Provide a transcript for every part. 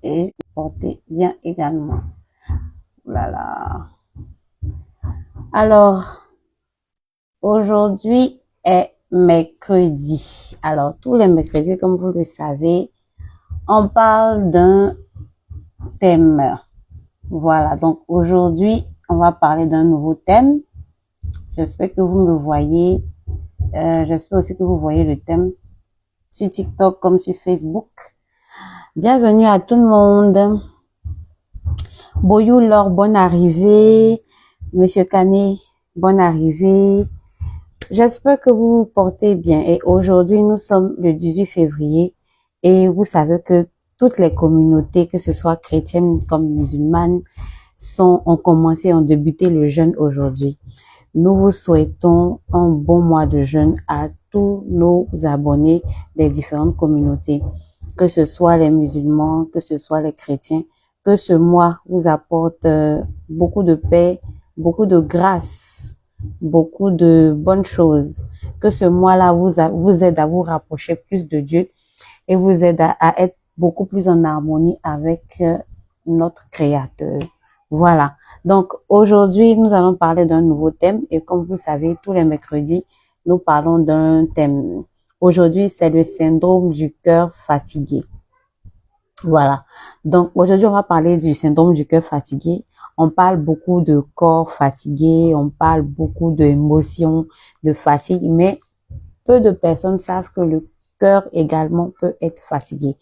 et portez bien également. Voilà. Alors, aujourd'hui est mercredi. Alors, tous les mercredis, comme vous le savez, on parle d'un thème. Voilà. Donc, aujourd'hui, on va parler d'un nouveau thème. J'espère que vous me voyez. J'espère aussi que vous voyez le thème sur TikTok comme sur Facebook. Bienvenue à tout le monde. Boyou Laure, bonne arrivée. Monsieur Canet, bonne arrivée. J'espère que vous vous portez bien. Et aujourd'hui, nous sommes le 18 février. Et vous savez que toutes les communautés, que ce soit chrétiennes comme musulmanes, ont débuté le jeûne aujourd'hui. Nous vous souhaitons un bon mois de jeûne à tous nos abonnés des différentes communautés, que ce soit les musulmans, que ce soit les chrétiens, que ce mois vous apporte beaucoup de paix, beaucoup de grâce, beaucoup de bonnes choses, que ce mois-là vous aide à vous rapprocher plus de Dieu et vous aide à être beaucoup plus en harmonie avec notre Créateur. Voilà. Donc, aujourd'hui, nous allons parler d'un nouveau thème et comme vous savez, tous les mercredis, nous parlons d'un thème. Aujourd'hui, c'est le syndrome du cœur fatigué. Voilà. Donc, aujourd'hui, on va parler du syndrome du cœur fatigué. On parle beaucoup de corps fatigué, on parle beaucoup d'émotions, de fatigue, mais peu de personnes savent que le cœur également peut être fatigué.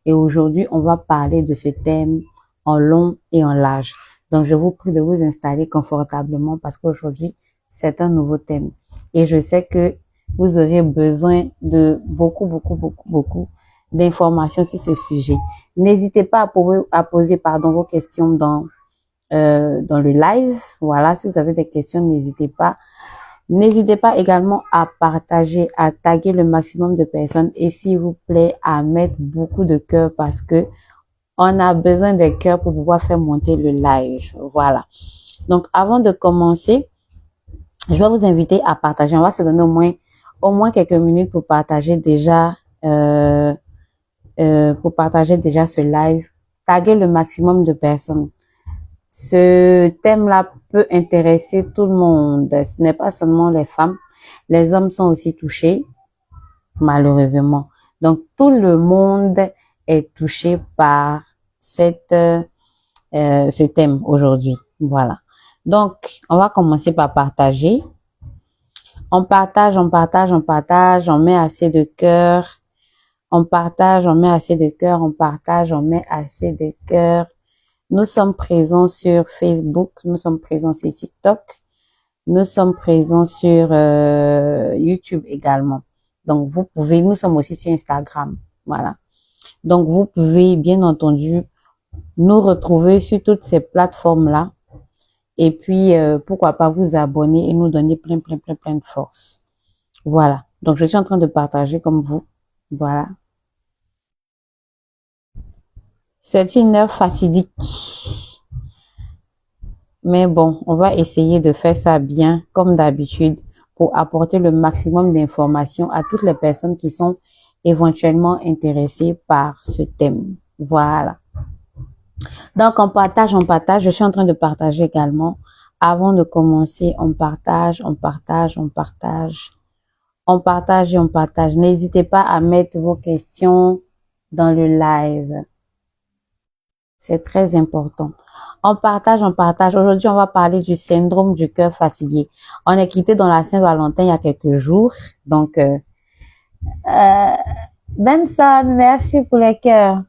Et aujourd'hui, on va parler de ce thème en long et en large. Donc, je vous prie de vous installer confortablement parce qu'aujourd'hui, c'est un nouveau thème. Et je sais que vous aurez besoin de beaucoup d'informations sur ce sujet. N'hésitez pas à poser vos questions dans le live. Voilà, si vous avez des questions, n'hésitez pas. N'hésitez pas également à partager, à taguer le maximum de personnes et s'il vous plaît à mettre beaucoup de cœurs parce que on a besoin des cœurs pour pouvoir faire monter le live. Voilà. Donc, avant de commencer, je vais vous inviter à partager. On va se donner au moins quelques minutes pour partager déjà ce live. Taguer le maximum de personnes. Ce thème-là peut intéresser tout le monde. Ce n'est pas seulement les femmes. Les hommes sont aussi touchés, malheureusement. Donc, tout le monde est touché par ce thème aujourd'hui. Voilà. Donc, on va commencer par partager. On partage, on met assez de cœur. On partage, on met assez de cœur, on partage, on met assez de cœur. Nous sommes présents sur Facebook, nous sommes présents sur TikTok, nous sommes présents sur YouTube également. Donc, nous sommes aussi sur Instagram. Voilà. Donc, vous pouvez, bien entendu, nous retrouver sur toutes ces plateformes-là. Et puis, pourquoi pas vous abonner et nous donner plein de force. Voilà. Donc, je suis en train de partager comme vous. Voilà. C'est une heure fatidique. Mais bon, on va essayer de faire ça bien, comme d'habitude, pour apporter le maximum d'informations à toutes les personnes qui sont éventuellement intéressées par ce thème. Voilà. Donc, on partage. Je suis en train de partager également. Avant de commencer, on partage. N'hésitez pas à mettre vos questions dans le live. C'est très important. On partage. Aujourd'hui, on va parler du syndrome du cœur fatigué. On est quitté dans la Saint-Valentin il y a quelques jours. Donc, Benson, merci pour les cœurs.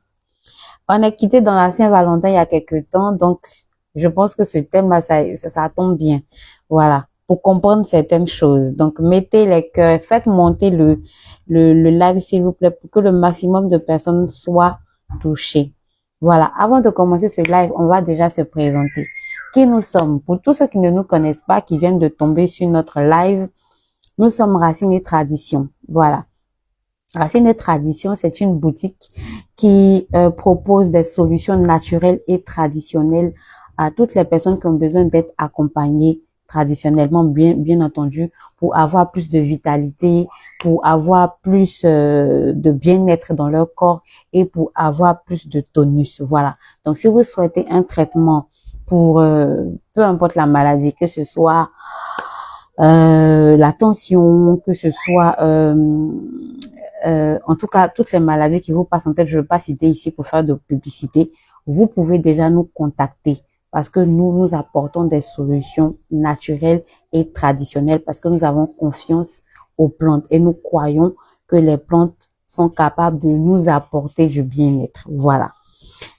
On est quitté dans la Saint-Valentin il y a quelques temps. Donc, je pense que ce thème-là, ça tombe bien. Voilà. Pour comprendre certaines choses. Donc, mettez les cœurs. Faites monter le live, s'il vous plaît, pour que le maximum de personnes soient touchées. Voilà, avant de commencer ce live, on va déjà se présenter. Qui nous sommes? Pour tous ceux qui ne nous connaissent pas, qui viennent de tomber sur notre live, nous sommes Racines et Traditions. Voilà. Racines et Traditions, c'est une boutique qui propose des solutions naturelles et traditionnelles à toutes les personnes qui ont besoin d'être accompagnées traditionnellement, bien entendu, pour avoir plus de vitalité, pour avoir plus de bien-être dans leur corps et pour avoir plus de tonus. Voilà. Donc, si vous souhaitez un traitement pour peu importe la maladie, que ce soit la tension, que ce soit en tout cas toutes les maladies qui vous passent en tête, je ne veux pas citer ici pour faire de publicité, vous pouvez déjà nous contacter parce que nous apportons des solutions naturelles et traditionnelles parce que nous avons confiance aux plantes et nous croyons que les plantes sont capables de nous apporter du bien-être. Voilà.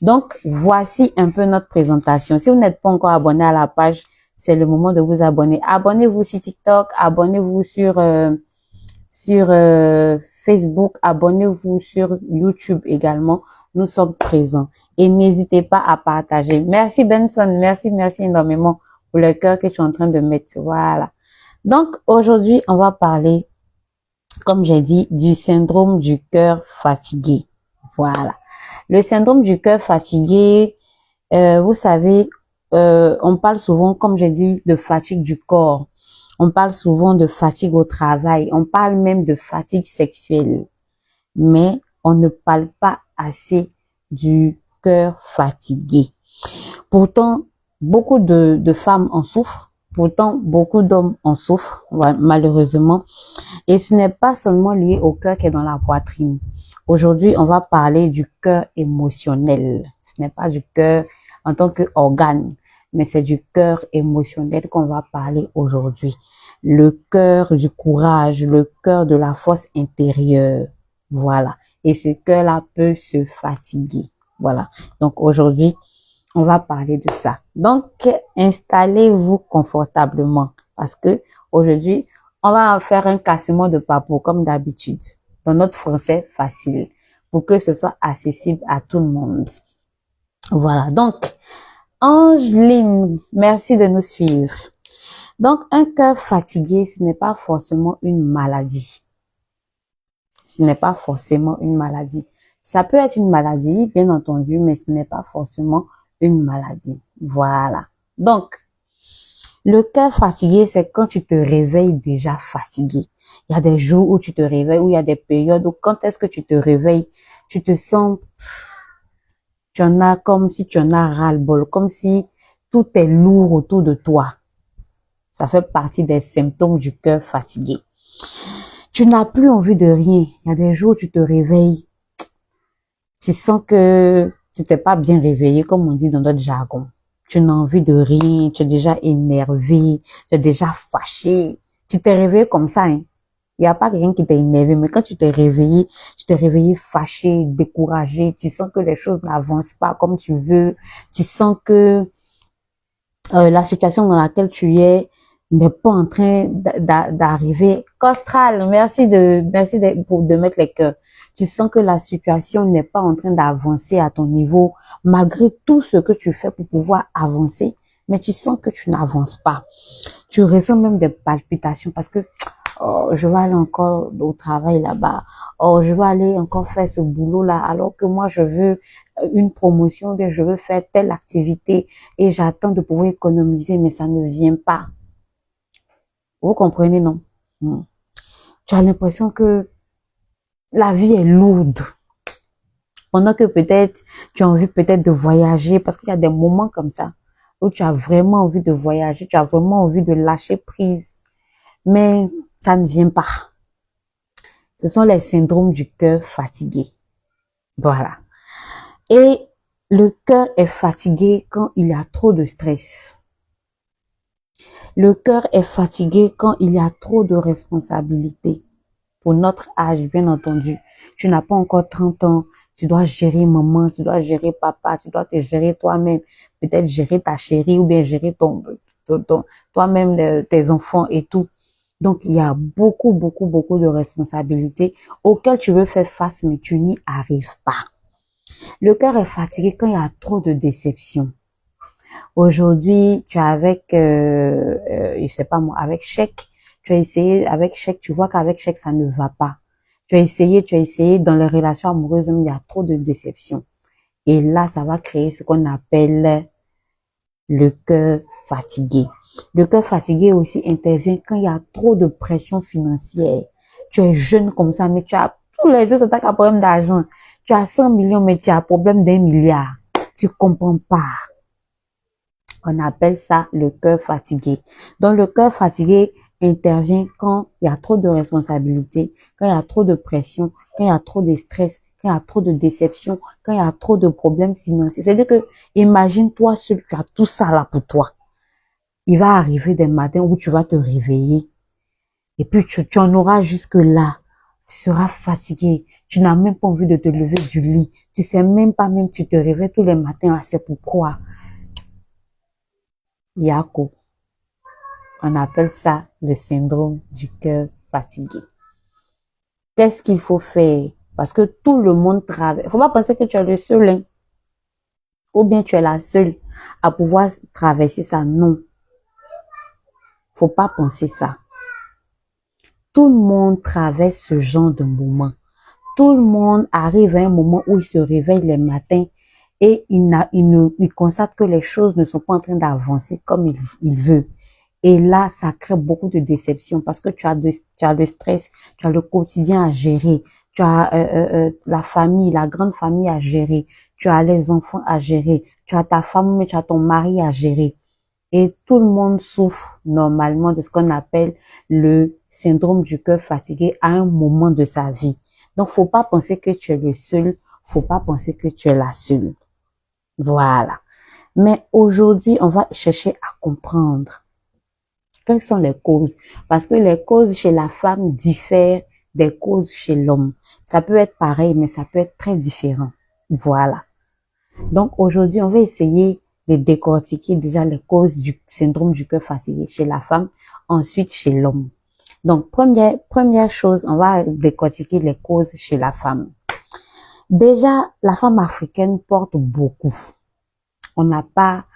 Donc, voici un peu notre présentation. Si vous n'êtes pas encore abonné à la page, c'est le moment de vous abonner. Abonnez-vous sur TikTok, abonnez-vous sur Facebook, abonnez-vous sur YouTube également. Nous sommes présents et n'hésitez pas à partager. Merci Benson, merci énormément pour le cœur que tu es en train de mettre. Voilà. Donc, aujourd'hui, on va parler, comme j'ai dit, du syndrome du cœur fatigué. Voilà. Le syndrome du cœur fatigué, vous savez, on parle souvent, comme j'ai dit, de fatigue du corps. On parle souvent de fatigue au travail. On parle même de fatigue sexuelle. Mais on ne parle pas assez du cœur fatigué. Pourtant, beaucoup de femmes en souffrent. Pourtant, beaucoup d'hommes en souffrent, malheureusement. Et ce n'est pas seulement lié au cœur qui est dans la poitrine. Aujourd'hui, on va parler du cœur émotionnel. Ce n'est pas du cœur en tant qu'organe, mais c'est du cœur émotionnel qu'on va parler aujourd'hui. Le cœur du courage, le cœur de la force intérieure. Voilà. Et ce cœur-là peut se fatiguer. Voilà. Donc aujourd'hui, on va parler de ça. Donc, installez-vous confortablement parce que aujourd'hui, on va faire un cassement de papeau comme d'habitude, dans notre français facile, pour que ce soit accessible à tout le monde. Voilà. Donc, Angeline, merci de nous suivre. Donc, un cœur fatigué, ce n'est pas forcément une maladie. Ce n'est pas forcément une maladie. Ça peut être une maladie, bien entendu, mais ce n'est pas forcément une maladie. Voilà. Donc, le cœur fatigué, c'est quand tu te réveilles déjà fatigué. Il y a des jours où tu te réveilles, où il y a des périodes où quand est-ce que tu te réveilles, tu te sens, tu en as comme si tu en as ras-le-bol, comme si tout est lourd autour de toi. Ça fait partie des symptômes du cœur fatigué. Tu n'as plus envie de rien. Il y a des jours où tu te réveilles, tu sens que tu t'es pas bien réveillé, comme on dit dans notre jargon. Tu n'as envie de rien, tu es déjà énervé, tu es déjà fâché. Tu t'es réveillé comme ça, hein. Il n'y a pas quelqu'un qui t'a énervé, mais quand tu t'es réveillé fâché, découragé, tu sens que les choses n'avancent pas comme tu veux, tu sens que la situation dans laquelle tu es n'est pas en train d'arriver. Costral, merci de mettre les cœurs. Tu sens que la situation n'est pas en train d'avancer à ton niveau, malgré tout ce que tu fais pour pouvoir avancer, mais tu sens que tu n'avances pas. Tu ressens même des palpitations parce que oh, je vais aller encore au travail là-bas. Oh, je vais aller encore faire ce boulot-là, alors que moi, je veux une promotion, bien, je veux faire telle activité et j'attends de pouvoir économiser, mais ça ne vient pas. Vous comprenez, non? Tu as l'impression que la vie est lourde. Pendant que peut-être, tu as envie peut-être de voyager, parce qu'il y a des moments comme ça, où tu as vraiment envie de voyager, tu as vraiment envie de lâcher prise, mais ça ne vient pas. Ce sont les syndromes du cœur fatigué. Voilà. Et le cœur est fatigué quand il y a trop de stress. Le cœur est fatigué quand il y a trop de responsabilités. Pour notre âge, bien entendu. Tu n'as pas encore 30 ans. Tu dois gérer maman, tu dois gérer papa, tu dois te gérer toi-même. Peut-être gérer ta chérie ou bien gérer toi-même, tes enfants et tout. Donc, il y a beaucoup de responsabilités auxquelles tu veux faire face, mais tu n'y arrives pas. Le cœur est fatigué quand il y a trop de déceptions. Aujourd'hui, tu es avec, je sais pas moi, avec chèque. Tu as essayé avec chèque, tu vois qu'avec chèque, ça ne va pas. Tu as essayé, dans les relations amoureuses, il y a trop de déceptions. Et là, ça va créer ce qu'on appelle le cœur fatigué. Le cœur fatigué aussi intervient quand il y a trop de pression financière. Tu es jeune comme ça, mais tu as tous les jours, c'est un problème d'argent. Tu as 100 millions, mais tu as un problème d'1 milliard. Tu comprends pas. On appelle ça le cœur fatigué. Donc, le cœur fatigué intervient quand il y a trop de responsabilités, quand il y a trop de pression, quand il y a trop de stress, quand il y a trop de déception, quand il y a trop de problèmes financiers. C'est-à-dire que, imagine-toi seul, tu as tout ça là pour toi. Il va arriver des matins où tu vas te réveiller et puis tu en auras jusque là. Tu seras fatigué. Tu n'as même pas envie de te lever du lit. Tu sais même pas, même tu te réveilles tous les matins là, c'est pourquoi. Yako. On appelle ça le syndrome du cœur fatigué. Qu'est-ce qu'il faut faire? Parce que tout le monde travaille. Faut pas penser que tu es le seul, hein, ou bien tu es la seule à pouvoir traverser ça. Non. Faut pas penser ça. Tout le monde traverse ce genre de moment. Tout le monde arrive à un moment où il se réveille les matins et il constate que les choses ne sont pas en train d'avancer comme il veut. Et là, ça crée beaucoup de déception parce que tu as le stress, tu as le quotidien à gérer, tu as la famille, la grande famille à gérer, tu as les enfants à gérer, tu as ta femme, mais tu as ton mari à gérer. Et tout le monde souffre normalement de ce qu'on appelle le syndrome du cœur fatigué à un moment de sa vie. Donc, faut pas penser que tu es le seul, faut pas penser que tu es la seule. Voilà. Mais aujourd'hui, on va chercher à comprendre quelles sont les causes. Parce que les causes chez la femme diffèrent des causes chez l'homme. Ça peut être pareil, mais ça peut être très différent. Voilà. Donc, aujourd'hui, on va essayer de décortiquer déjà les causes du syndrome du cœur fatigué chez la femme, ensuite chez l'homme. Donc, première chose, on va décortiquer les causes chez la femme. Déjà, la femme africaine porte beaucoup. On n'a pas,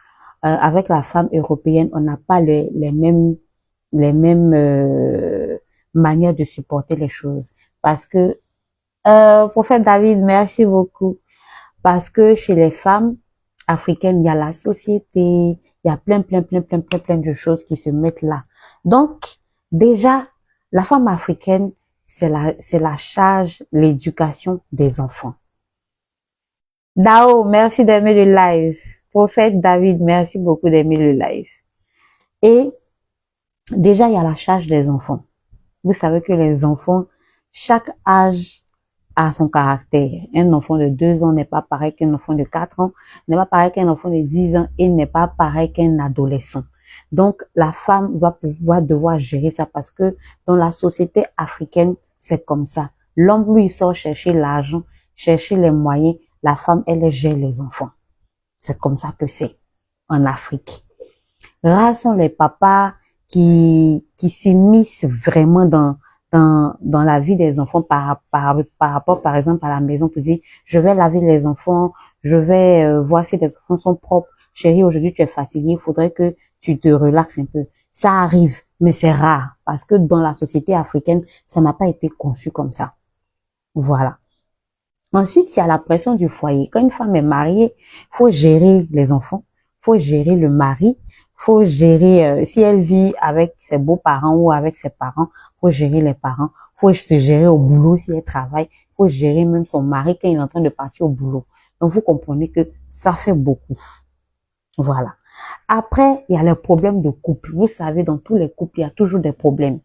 avec la femme européenne, on n'a pas les mêmes manières de supporter les choses. Parce que, prophète David, merci beaucoup. Parce que chez les femmes africaines, il y a la société, il y a plein de choses qui se mettent là. Donc, déjà, la femme africaine, c'est la charge, l'éducation des enfants. Dao, merci d'aimer le live. Prophète David, merci beaucoup d'aimer le live. Et déjà, il y a la charge des enfants. Vous savez que les enfants, chaque âge a son caractère. Un enfant de 2 ans n'est pas pareil qu'un enfant de 4 ans, n'est pas pareil qu'un enfant de 10 ans et n'est pas pareil qu'un adolescent. Donc, la femme va devoir gérer ça parce que dans la société africaine, c'est comme ça. L'homme, lui, il sort chercher l'argent, chercher les moyens. La femme, elle gère les enfants. C'est comme ça que c'est en Afrique. Rares sont les papas qui s'immiscent vraiment dans la vie des enfants par rapport, par exemple, à la maison pour dire, je vais laver les enfants, je vais voir si les enfants sont propres. Chérie, aujourd'hui, tu es fatiguée, il faudrait que tu te relaxes un peu. Ça arrive, mais c'est rare parce que dans la société africaine, ça n'a pas été conçu comme ça. Voilà. Ensuite, il y a la pression du foyer. Quand une femme est mariée, faut gérer les enfants, faut gérer le mari, faut gérer, si elle vit avec ses beaux-parents ou avec ses parents, faut gérer les parents, faut se gérer au boulot si elle travaille, faut gérer même son mari quand il est en train de partir au boulot. Donc, vous comprenez que ça fait beaucoup. Voilà. Après, il y a les problèmes de couple. Vous savez, dans tous les couples, il y a toujours des problèmes.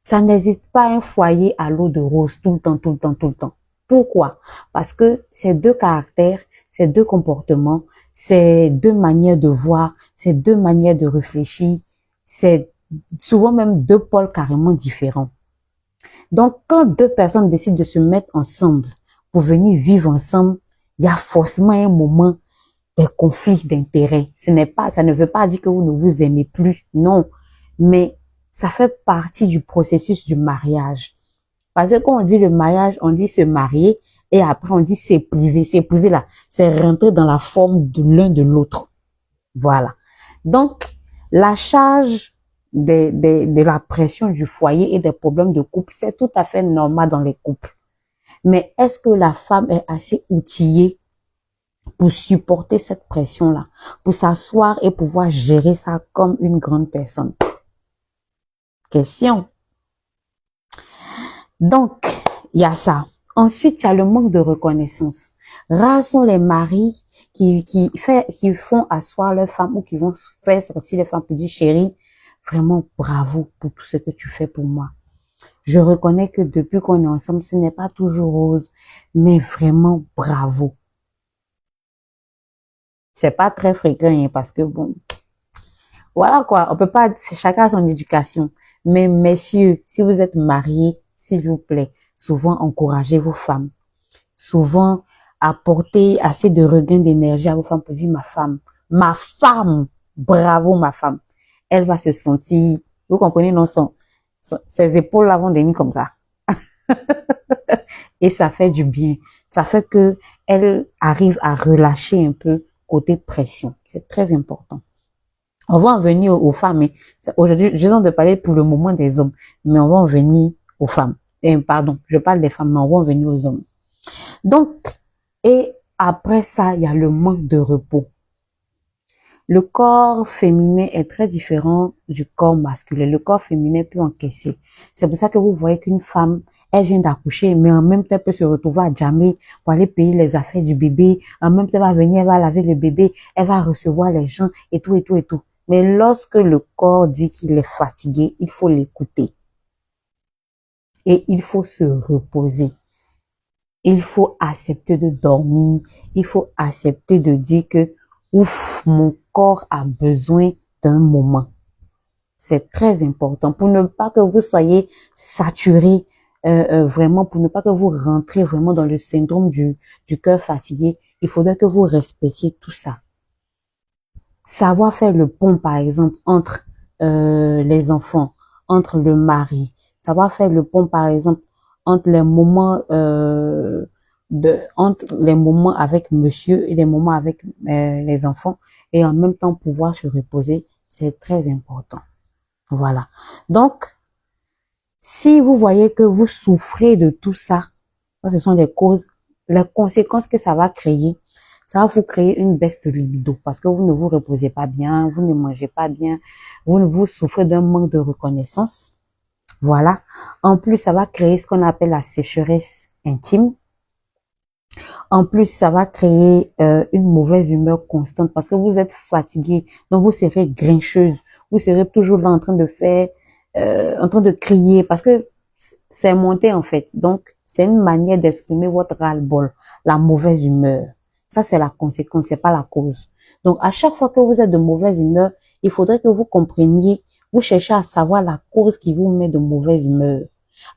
Ça n'existe pas un foyer à l'eau de rose tout le temps. Pourquoi? Parce que ces deux caractères, ces deux comportements, ces deux manières de voir, ces deux manières de réfléchir, c'est souvent même deux pôles carrément différents. Donc, quand deux personnes décident de se mettre ensemble pour venir vivre ensemble, il y a forcément un moment des conflits d'intérêts. Ça ne veut pas dire que vous ne vous aimez plus, non. Mais ça fait partie du processus du mariage. Parce que quand on dit le mariage, on dit se marier et après on dit s'épouser. S'épouser là, c'est rentrer dans la forme de l'un de l'autre. Voilà. Donc, la charge de la pression du foyer et des problèmes de couple, c'est tout à fait normal dans les couples. Mais est-ce que la femme est assez outillée pour supporter cette pression-là, pour s'asseoir et pouvoir gérer ça comme une grande personne? Question. Donc, il y a ça. Ensuite, il y a le manque de reconnaissance. Rares sont les maris qui font asseoir leur femme ou qui vont faire sortir leur femme pour dire, chérie, vraiment bravo pour tout ce que tu fais pour moi. Je reconnais que depuis qu'on est ensemble, ce n'est pas toujours rose, mais vraiment bravo. C'est pas très fréquent, hein, parce que bon, voilà quoi, on peut pas, chacun a son éducation. Mais messieurs, si vous êtes mariés, s'il vous plaît, souvent encouragez vos femmes. Souvent apportez assez de regain d'énergie à vos femmes pour dire ma femme, bravo ma femme. Elle va se sentir, vous comprenez, non, ses épaules là vont devenir comme ça. Et ça fait du bien. Ça fait que elle arrive à relâcher un peu côté pression. C'est très important. On va en venir aux femmes. Aujourd'hui, je viens de parler pour le moment des hommes, mais on va en venir aux femmes. Pardon, je parle des femmes, mais on va en venir aux hommes. Donc, et après ça, il y a le manque de repos. Le corps féminin est très différent du corps masculin. Le corps féminin peut encaisser. C'est pour ça que vous voyez qu'une femme, elle vient d'accoucher, mais en même temps, elle peut se retrouver à jammer pour aller payer les affaires du bébé. En même temps, elle va venir, elle va laver le bébé, elle va recevoir les gens et tout, et tout, et tout. Mais lorsque le corps dit qu'il est fatigué, il faut l'écouter. Et il faut se reposer. Il faut accepter de dormir. Il faut accepter de dire que, ouf, mon corps a besoin d'un moment. C'est très important pour ne pas que vous soyez saturé, vraiment, pour ne pas que vous rentrez vraiment dans le syndrome du cœur fatigué. Il faudrait que vous respectiez tout ça. Savoir faire le pont, par exemple, entre les enfants, entre le mari. Savoir faire le pont, par exemple, entre les moments entre les moments avec monsieur et les moments avec les enfants, et en même temps pouvoir se reposer, c'est très important. Voilà. Donc, si vous voyez que vous souffrez de tout ça, ce sont les causes, les conséquences que ça va créer. Ça va vous créer une baisse de libido parce que vous ne vous reposez pas bien, vous ne mangez pas bien, vous souffrez d'un manque de reconnaissance. Voilà. En plus, ça va créer ce qu'on appelle la sécheresse intime. En plus, ça va créer une mauvaise humeur constante parce que vous êtes fatigué, donc vous serez grincheuse, vous serez toujours là en train de faire, en train de crier parce que c'est monté en fait. Donc, c'est une manière d'exprimer votre ras-le-bol, la mauvaise humeur. Ça, c'est la conséquence, c'est pas la cause. Donc, à chaque fois que vous êtes de mauvaise humeur, il faudrait que vous compreniez, vous cherchez à savoir la cause qui vous met de mauvaise humeur.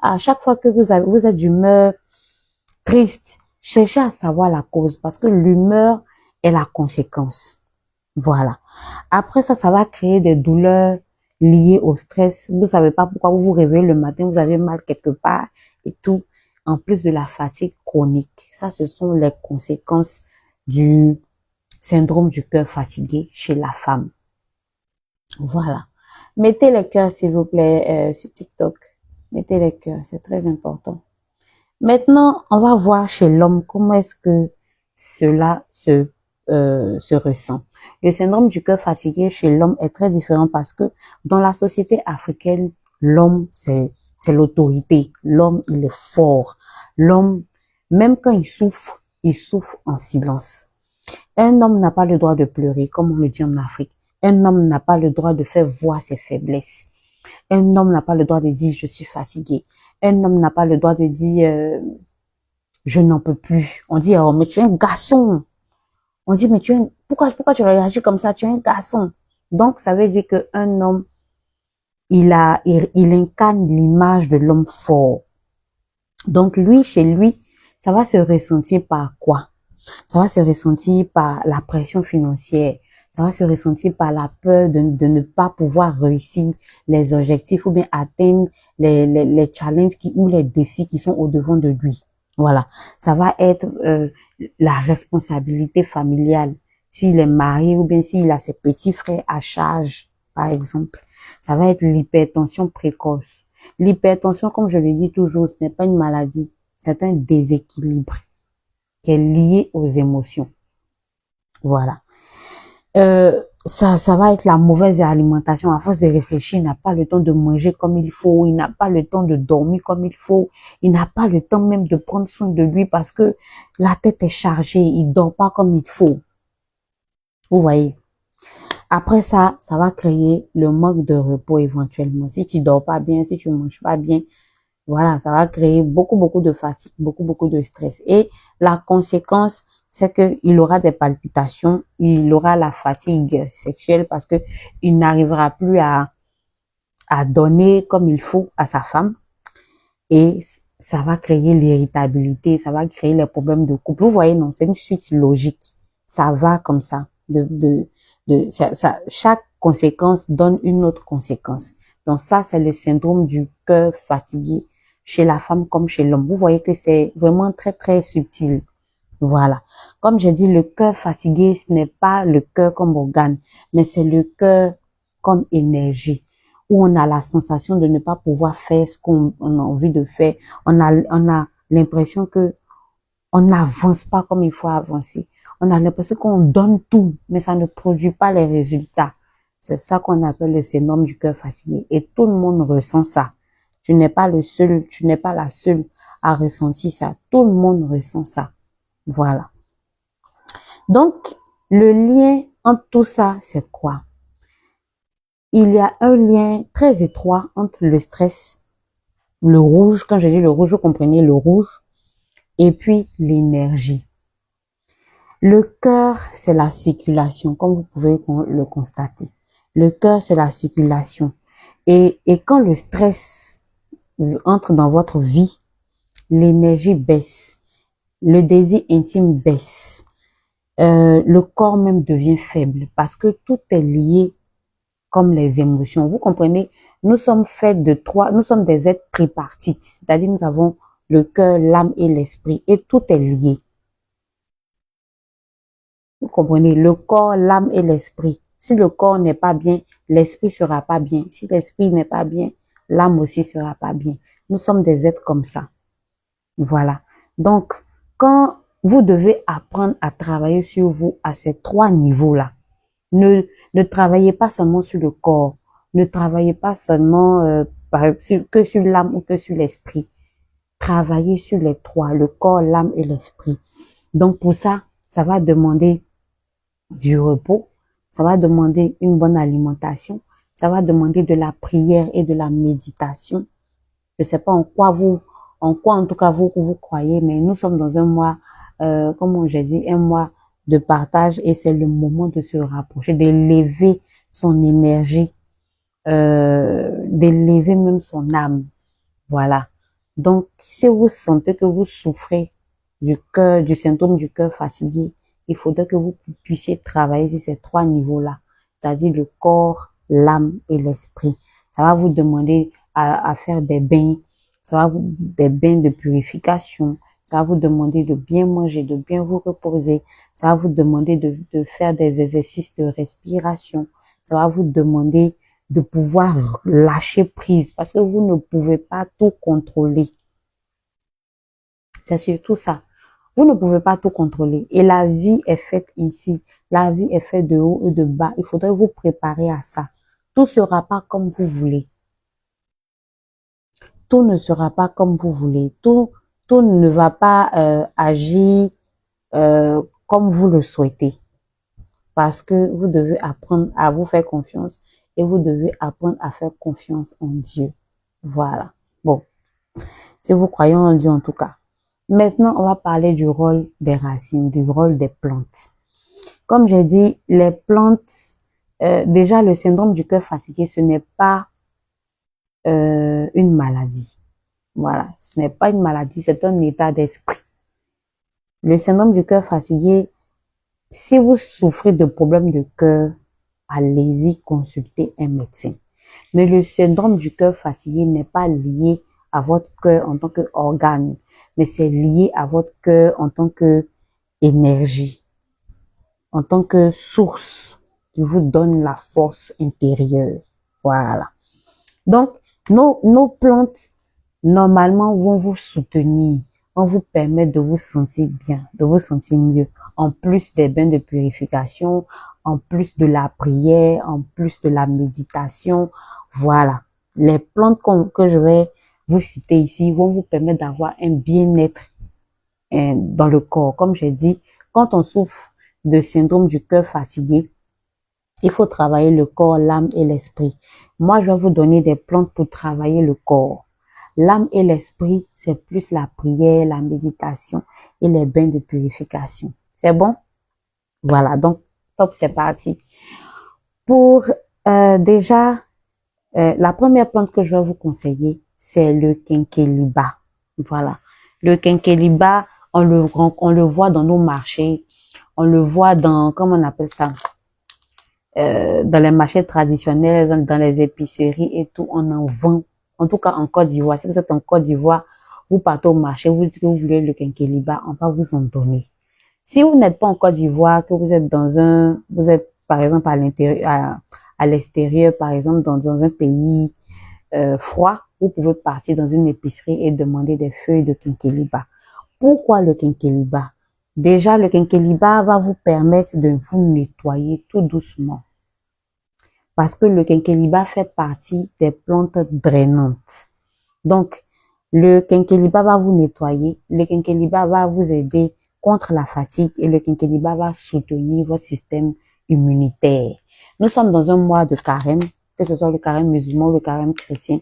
À chaque fois que vous êtes d'humeur triste, cherchez à savoir la cause parce que l'humeur est la conséquence. Voilà. Après ça, ça va créer des douleurs liées au stress. Vous savez pas pourquoi vous vous réveillez le matin, vous avez mal quelque part et tout. En plus de la fatigue chronique. Ça, ce sont les conséquences du syndrome du cœur fatigué chez la femme. Voilà. Mettez les cœurs, s'il vous plaît, sur TikTok. Mettez les cœurs, c'est très important. Maintenant, on va voir chez l'homme comment est-ce que cela se ressent. Le syndrome du cœur fatigué chez l'homme est très différent parce que dans la société africaine, l'homme, c'est l'autorité. L'homme, il est fort. L'homme, même quand il souffre en silence. Un homme n'a pas le droit de pleurer, comme on le dit en Afrique. Un homme n'a pas le droit de faire voir ses faiblesses. Un homme n'a pas le droit de dire je suis fatigué. Un homme n'a pas le droit de dire je n'en peux plus. On dit oh mais tu es un garçon. On dit mais pourquoi tu réagis comme ça? Tu es un garçon. Donc ça veut dire que un homme il incarne l'image de l'homme fort. Donc lui chez lui ça va se ressentir par quoi? Ça va se ressentir par la pression financière. Ça va se ressentir par la peur de ne pas pouvoir réussir les objectifs ou bien atteindre les challenges ou les défis qui sont au-devant de lui. Voilà. Ça va être la responsabilité familiale. S'il est marié ou bien s'il a ses petits frères à charge, par exemple. Ça va être l'hypertension précoce. L'hypertension, comme je le dis toujours, ce n'est pas une maladie. C'est un déséquilibre qui est lié aux émotions. Voilà. Ça va être la mauvaise alimentation. À force de réfléchir, il n'a pas le temps de manger comme il faut, il n'a pas le temps de dormir comme il faut, il n'a pas le temps même de prendre soin de lui parce que la tête est chargée, il dort pas comme il faut. Vous voyez. Après ça, ça va créer le manque de repos éventuellement. Si tu dors pas bien, si tu manges pas bien, voilà, ça va créer beaucoup de fatigue, beaucoup de stress. Et la conséquence, c'est qu'il aura des palpitations, il aura la fatigue sexuelle parce que il n'arrivera plus à donner comme il faut à sa femme. Et ça va créer l'irritabilité, ça va créer les problèmes de couple. Vous voyez, non, c'est une suite logique. Ça va comme ça. Chaque conséquence donne une autre conséquence. Donc ça, c'est le syndrome du cœur fatigué chez la femme comme chez l'homme. Vous voyez que c'est vraiment très subtil. Voilà. Comme je dis, le cœur fatigué, ce n'est pas le cœur comme organe, mais c'est le cœur comme énergie, où on a la sensation de ne pas pouvoir faire ce qu'on a envie de faire. On a l'impression que on n'avance pas comme il faut avancer. On a l'impression qu'on donne tout, mais ça ne produit pas les résultats. C'est ça qu'on appelle le syndrome du cœur fatigué. Et tout le monde ressent ça. Tu n'es pas le seul, tu n'es pas la seule à ressentir ça. Tout le monde ressent ça. Voilà. Donc, le lien entre tout ça, c'est quoi? Il y a un lien très étroit entre le stress, le rouge, quand je dis le rouge, vous comprenez le rouge, et puis l'énergie. Le cœur, c'est la circulation, comme vous pouvez le constater. Le cœur, c'est la circulation. Et quand le stress entre dans votre vie, l'énergie baisse, le désir intime baisse, le corps même devient faible parce que tout est lié comme les émotions. Vous comprenez? Nous sommes faits de trois, nous sommes des êtres tripartites, c'est-à-dire nous avons le cœur, l'âme et l'esprit et tout est lié. Vous comprenez? Le corps, l'âme et l'esprit. Si le corps n'est pas bien, l'esprit sera pas bien. Si l'esprit n'est pas bien, l'âme aussi sera pas bien. Nous sommes des êtres comme ça. Voilà. Donc, quand vous devez apprendre à travailler sur vous à ces trois niveaux-là, ne travaillez pas seulement sur le corps, ne travaillez pas seulement que sur l'âme ou que sur l'esprit. Travaillez sur les trois, le corps, l'âme et l'esprit. Donc pour ça, ça va demander du repos, ça va demander une bonne alimentation, ça va demander de la prière et de la méditation. Je sais pas en quoi en tout cas vous croyez, mais nous sommes dans un mois, comme j'ai dit, un mois de partage et c'est le moment de se rapprocher, d'élever son énergie, d'élever même son âme. Voilà. Donc, si vous sentez que vous souffrez du symptôme du cœur fatigué, il faudrait que vous puissiez travailler sur ces trois niveaux-là, c'est-à-dire le corps, l'âme et l'esprit. Ça va vous demander à faire des bains, des bains de purification, ça va vous demander de bien manger, de bien vous reposer, ça va vous demander de faire des exercices de respiration, ça va vous demander de pouvoir lâcher prise parce que vous ne pouvez pas tout contrôler. C'est surtout ça. Vous ne pouvez pas tout contrôler. Et la vie est faite ici. La vie est faite de haut et de bas. Il faudrait vous préparer à ça. Tout sera pas comme vous voulez. Tout ne sera pas comme vous voulez. Tout ne va pas agir comme vous le souhaitez. Parce que vous devez apprendre à vous faire confiance et vous devez apprendre à faire confiance en Dieu. Voilà. Bon. Si vous croyez en Dieu en tout cas. Maintenant, on va parler du rôle des racines, du rôle des plantes. Comme j'ai dit, les plantes, déjà le syndrome du cœur fatigué, ce n'est pas une maladie. Voilà, ce n'est pas une maladie, c'est un état d'esprit. Le syndrome du cœur fatigué, si vous souffrez de problèmes de cœur, allez-y consulter un médecin. Mais le syndrome du cœur fatigué n'est pas lié à votre cœur en tant qu'organe, mais c'est lié à votre cœur en tant que énergie, en tant que source qui vous donne la force intérieure. Voilà. Donc, nos plantes, normalement, vont vous soutenir, vont vous permettre de vous sentir bien, de vous sentir mieux, en plus des bains de purification, en plus de la prière, en plus de la méditation. Voilà. Les plantes que je vais vous citer ici vont vous permettre d'avoir un bien-être dans le corps. Comme j'ai dit, quand on souffre de syndrome du cœur fatigué, il faut travailler le corps, l'âme et l'esprit. Moi, je vais vous donner des plantes pour travailler le corps. L'âme et l'esprit, c'est plus la prière, la méditation et les bains de purification. C'est bon? Voilà, donc top, c'est parti. Pour déjà, la première plante que je vais vous conseiller, c'est le quinqueliba. Voilà. Le quinqueliba, on le voit dans nos marchés, on le voit dans, comment on appelle ça? Dans les marchés traditionnels, dans les épiceries et tout, on en vend. En tout cas, en Côte d'Ivoire. Si vous êtes en Côte d'Ivoire, vous partez au marché, vous dites que vous voulez le quinqueliba, on va vous en donner. Si vous n'êtes pas en Côte d'Ivoire, que vous êtes vous êtes par exemple à l'intérieur, à l'extérieur, par exemple dans un pays froid, vous pouvez partir dans une épicerie et demander des feuilles de quinqueliba. Pourquoi le quinqueliba? Déjà, le quinqueliba va vous permettre de vous nettoyer tout doucement. Parce que le quinqueliba fait partie des plantes drainantes. Donc, le quinqueliba va vous nettoyer, le quinqueliba va vous aider contre la fatigue et le quinqueliba va soutenir votre système immunitaire. Nous sommes dans un mois de carême, que ce soit le carême musulman ou le carême chrétien.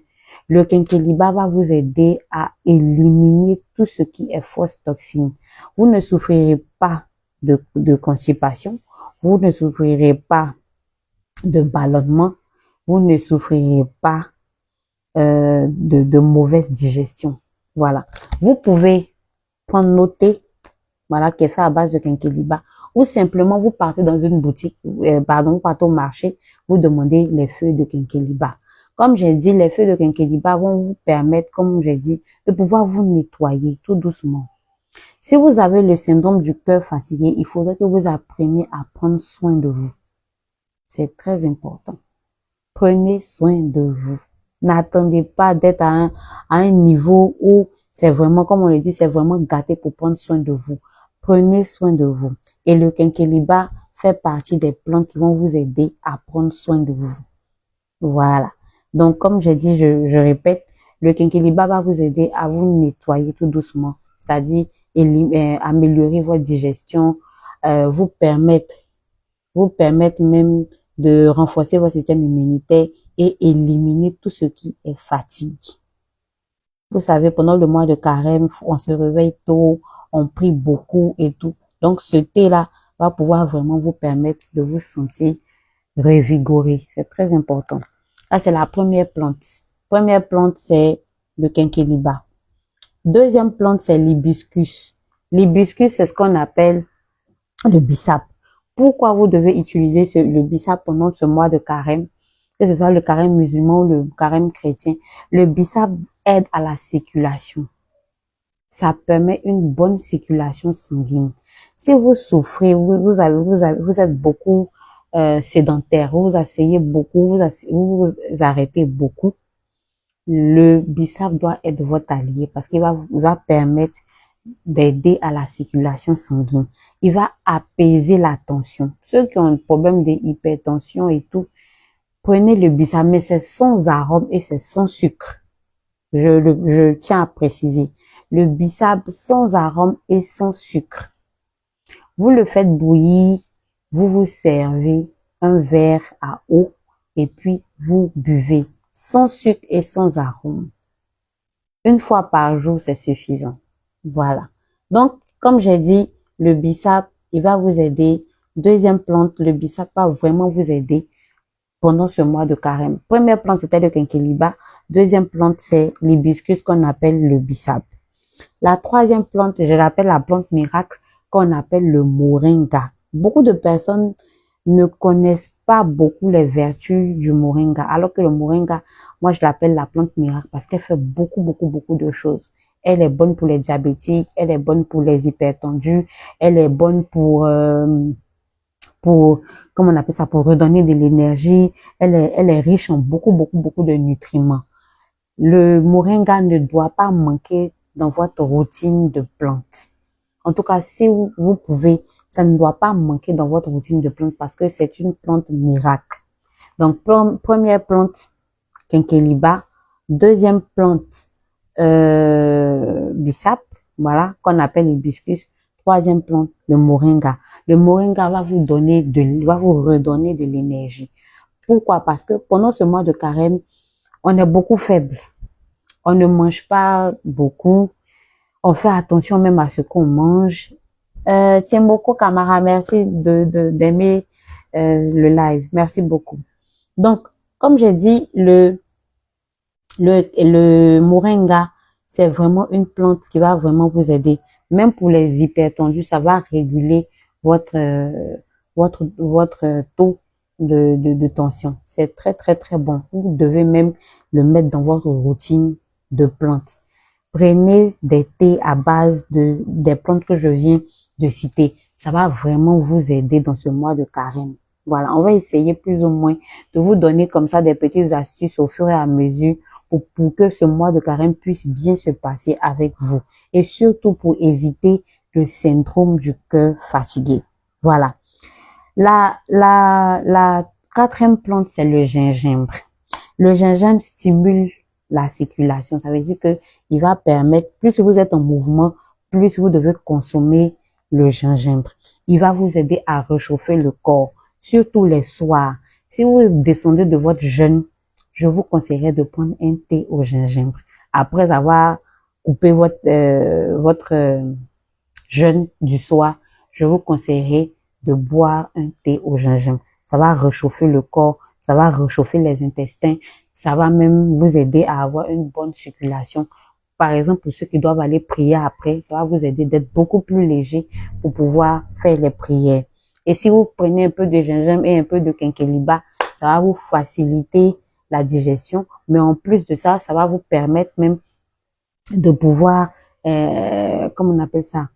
Le quinqueliba va vous aider à éliminer tout ce qui est fausse toxine. Vous ne souffrirez pas de constipation, vous ne souffrirez pas de ballonnement, vous ne souffrirez pas de mauvaise digestion. Voilà. Vous pouvez prendre noter, voilà, qui est fait à base de quinqueliba, ou simplement vous partez dans une boutique, vous partez au marché, vous demandez les feuilles de quinqueliba. Comme j'ai dit, les feuilles de quinqueliba vont vous permettre, comme j'ai dit, de pouvoir vous nettoyer tout doucement. Si vous avez le syndrome du cœur fatigué, il faudrait que vous appreniez à prendre soin de vous. C'est très important. Prenez soin de vous. N'attendez pas d'être à un niveau où c'est vraiment, comme on le dit, c'est vraiment gâté pour prendre soin de vous. Prenez soin de vous. Et le quinqueliba fait partie des plantes qui vont vous aider à prendre soin de vous. Voilà. Donc, comme j'ai dit, je répète, le quinqueliba va vous aider à vous nettoyer tout doucement. C'est-à-dire, améliorer votre digestion, vous permettre même de renforcer votre système immunitaire et éliminer tout ce qui est fatigue. Vous savez, pendant le mois de carême, on se réveille tôt, on prie beaucoup et tout. Donc, ce thé-là va pouvoir vraiment vous permettre de vous sentir revigoré. C'est très important. Là, c'est la première plante. Première plante, c'est le quinqueliba. Deuxième plante, c'est l'hibiscus. L'hibiscus, c'est ce qu'on appelle le bissap. Pourquoi vous devez utiliser le bissap pendant ce mois de carême, que ce soit le carême musulman ou le carême chrétien? Le bissap aide à la circulation. Ça permet une bonne circulation sanguine. Si vous souffrez, vous êtes beaucoup sédentaire, vous asseyez beaucoup, vous arrêtez beaucoup, le bissap doit être votre allié parce qu'il va permettre d'aider à la circulation sanguine. Il va apaiser la tension. Ceux qui ont un problème d'hypertension et tout, prenez le bissap, mais c'est sans arôme et c'est sans sucre. Je tiens à préciser. Le bissap sans arôme et sans sucre. Vous le faites bouillir, vous vous servez un verre à eau et puis vous buvez sans sucre et sans arôme. Une fois par jour, c'est suffisant. Voilà. Donc, comme j'ai dit, le bissap, il va vous aider. Deuxième plante, le bissap va vraiment vous aider pendant ce mois de carême. Première plante, c'était le quinqueliba. Deuxième plante, c'est l'hibiscus qu'on appelle le bissap. La troisième plante, je l'appelle la plante miracle qu'on appelle le moringa. Beaucoup de personnes ne connaissent pas beaucoup les vertus du moringa, alors que le moringa, moi je l'appelle la plante miracle parce qu'elle fait beaucoup de choses. Elle est bonne pour les diabétiques, elle est bonne pour les hypertendus, elle est bonne pour comment on appelle ça, pour redonner de l'énergie. Elle est riche en beaucoup de nutriments. Le moringa ne doit pas manquer dans votre routine de plantes. En tout cas, si vous pouvez, ça ne doit pas manquer dans votre routine de plantes parce que c'est une plante miracle. Donc, première plante, Quinqueliba. Deuxième plante, Bissap, voilà, qu'on appelle l'hibiscus. Troisième plante, le moringa. Le moringa va vous redonner de l'énergie. Pourquoi? Parce que pendant ce mois de carême, on est beaucoup faible. On ne mange pas beaucoup. On fait attention même à ce qu'on mange. Tiens beaucoup, camarade. Merci d'aimer le live. Merci beaucoup. Donc, comme j'ai dit, le moringa, c'est vraiment une plante qui va vraiment vous aider. Même pour les hypertendus, ça va réguler votre taux de tension. C'est très, très, très bon. Vous devez même le mettre dans votre routine de plantes. Prenez des thés à base des plantes que je viens de citer. Ça va vraiment vous aider dans ce mois de carême. Voilà, on va essayer plus ou moins de vous donner comme ça des petites astuces au fur et à mesure pour que ce mois de carême puisse bien se passer avec vous. Et surtout pour éviter le syndrome du cœur fatigué. Voilà. La quatrième plante, c'est le gingembre. Le gingembre stimule la circulation. Ça veut dire que il va permettre, plus vous êtes en mouvement, plus vous devez consommer le gingembre. Il va vous aider à réchauffer le corps, surtout les soirs. Si vous descendez de votre jeûne, je vous conseillerais de prendre un thé au gingembre. Après avoir coupé votre jeûne du soir, je vous conseillerais de boire un thé au gingembre. Ça va réchauffer le corps, ça va réchauffer les intestins, ça va même vous aider à avoir une bonne circulation. Par exemple, pour ceux qui doivent aller prier après, ça va vous aider d'être beaucoup plus léger pour pouvoir faire les prières. Et si vous prenez un peu de gingembre et un peu de quinqueliba, ça va vous faciliter la digestion. Mais en plus de ça, ça va vous permettre même de pouvoir, comment on appelle ça,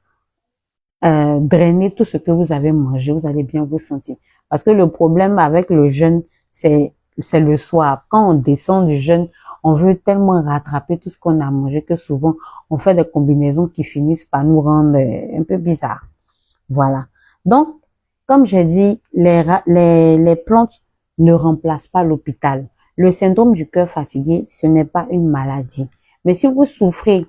drainer tout ce que vous avez mangé, vous allez bien vous sentir. Parce que le problème avec le jeûne, c'est le soir. Quand on descend du jeûne, on veut tellement rattraper tout ce qu'on a mangé que souvent, on fait des combinaisons qui finissent par nous rendre un peu bizarres. Voilà. Donc, comme j'ai dit, les plantes ne remplacent pas l'hôpital. Le syndrome du cœur fatigué, ce n'est pas une maladie. Mais si vous souffrez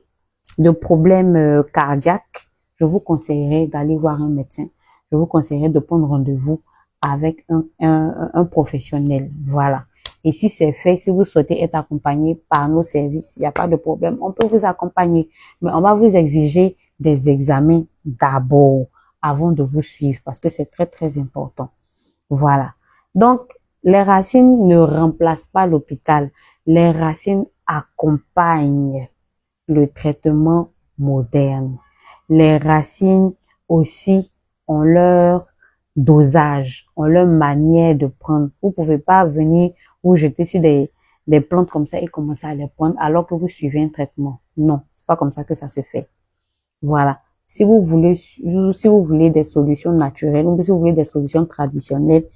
de problèmes cardiaques, je vous conseillerais d'aller voir un médecin. Je vous conseillerais de prendre rendez-vous avec un professionnel. Voilà. Et si c'est fait, si vous souhaitez être accompagné par nos services, il n'y a pas de problème. On peut vous accompagner, mais on va vous exiger des examens d'abord avant de vous suivre parce que c'est très, très important. Voilà. Donc, les racines ne remplacent pas l'hôpital. Les racines accompagnent le traitement moderne. Les racines aussi ont leur dosage, ont leur manière de prendre. Vous pouvez pas venir vous jeter sur des plantes comme ça et commencer à les prendre alors que vous suivez un traitement. Non, c'est pas comme ça que ça se fait. Voilà. Si vous voulez des solutions naturelles ou si vous voulez des solutions traditionnelles,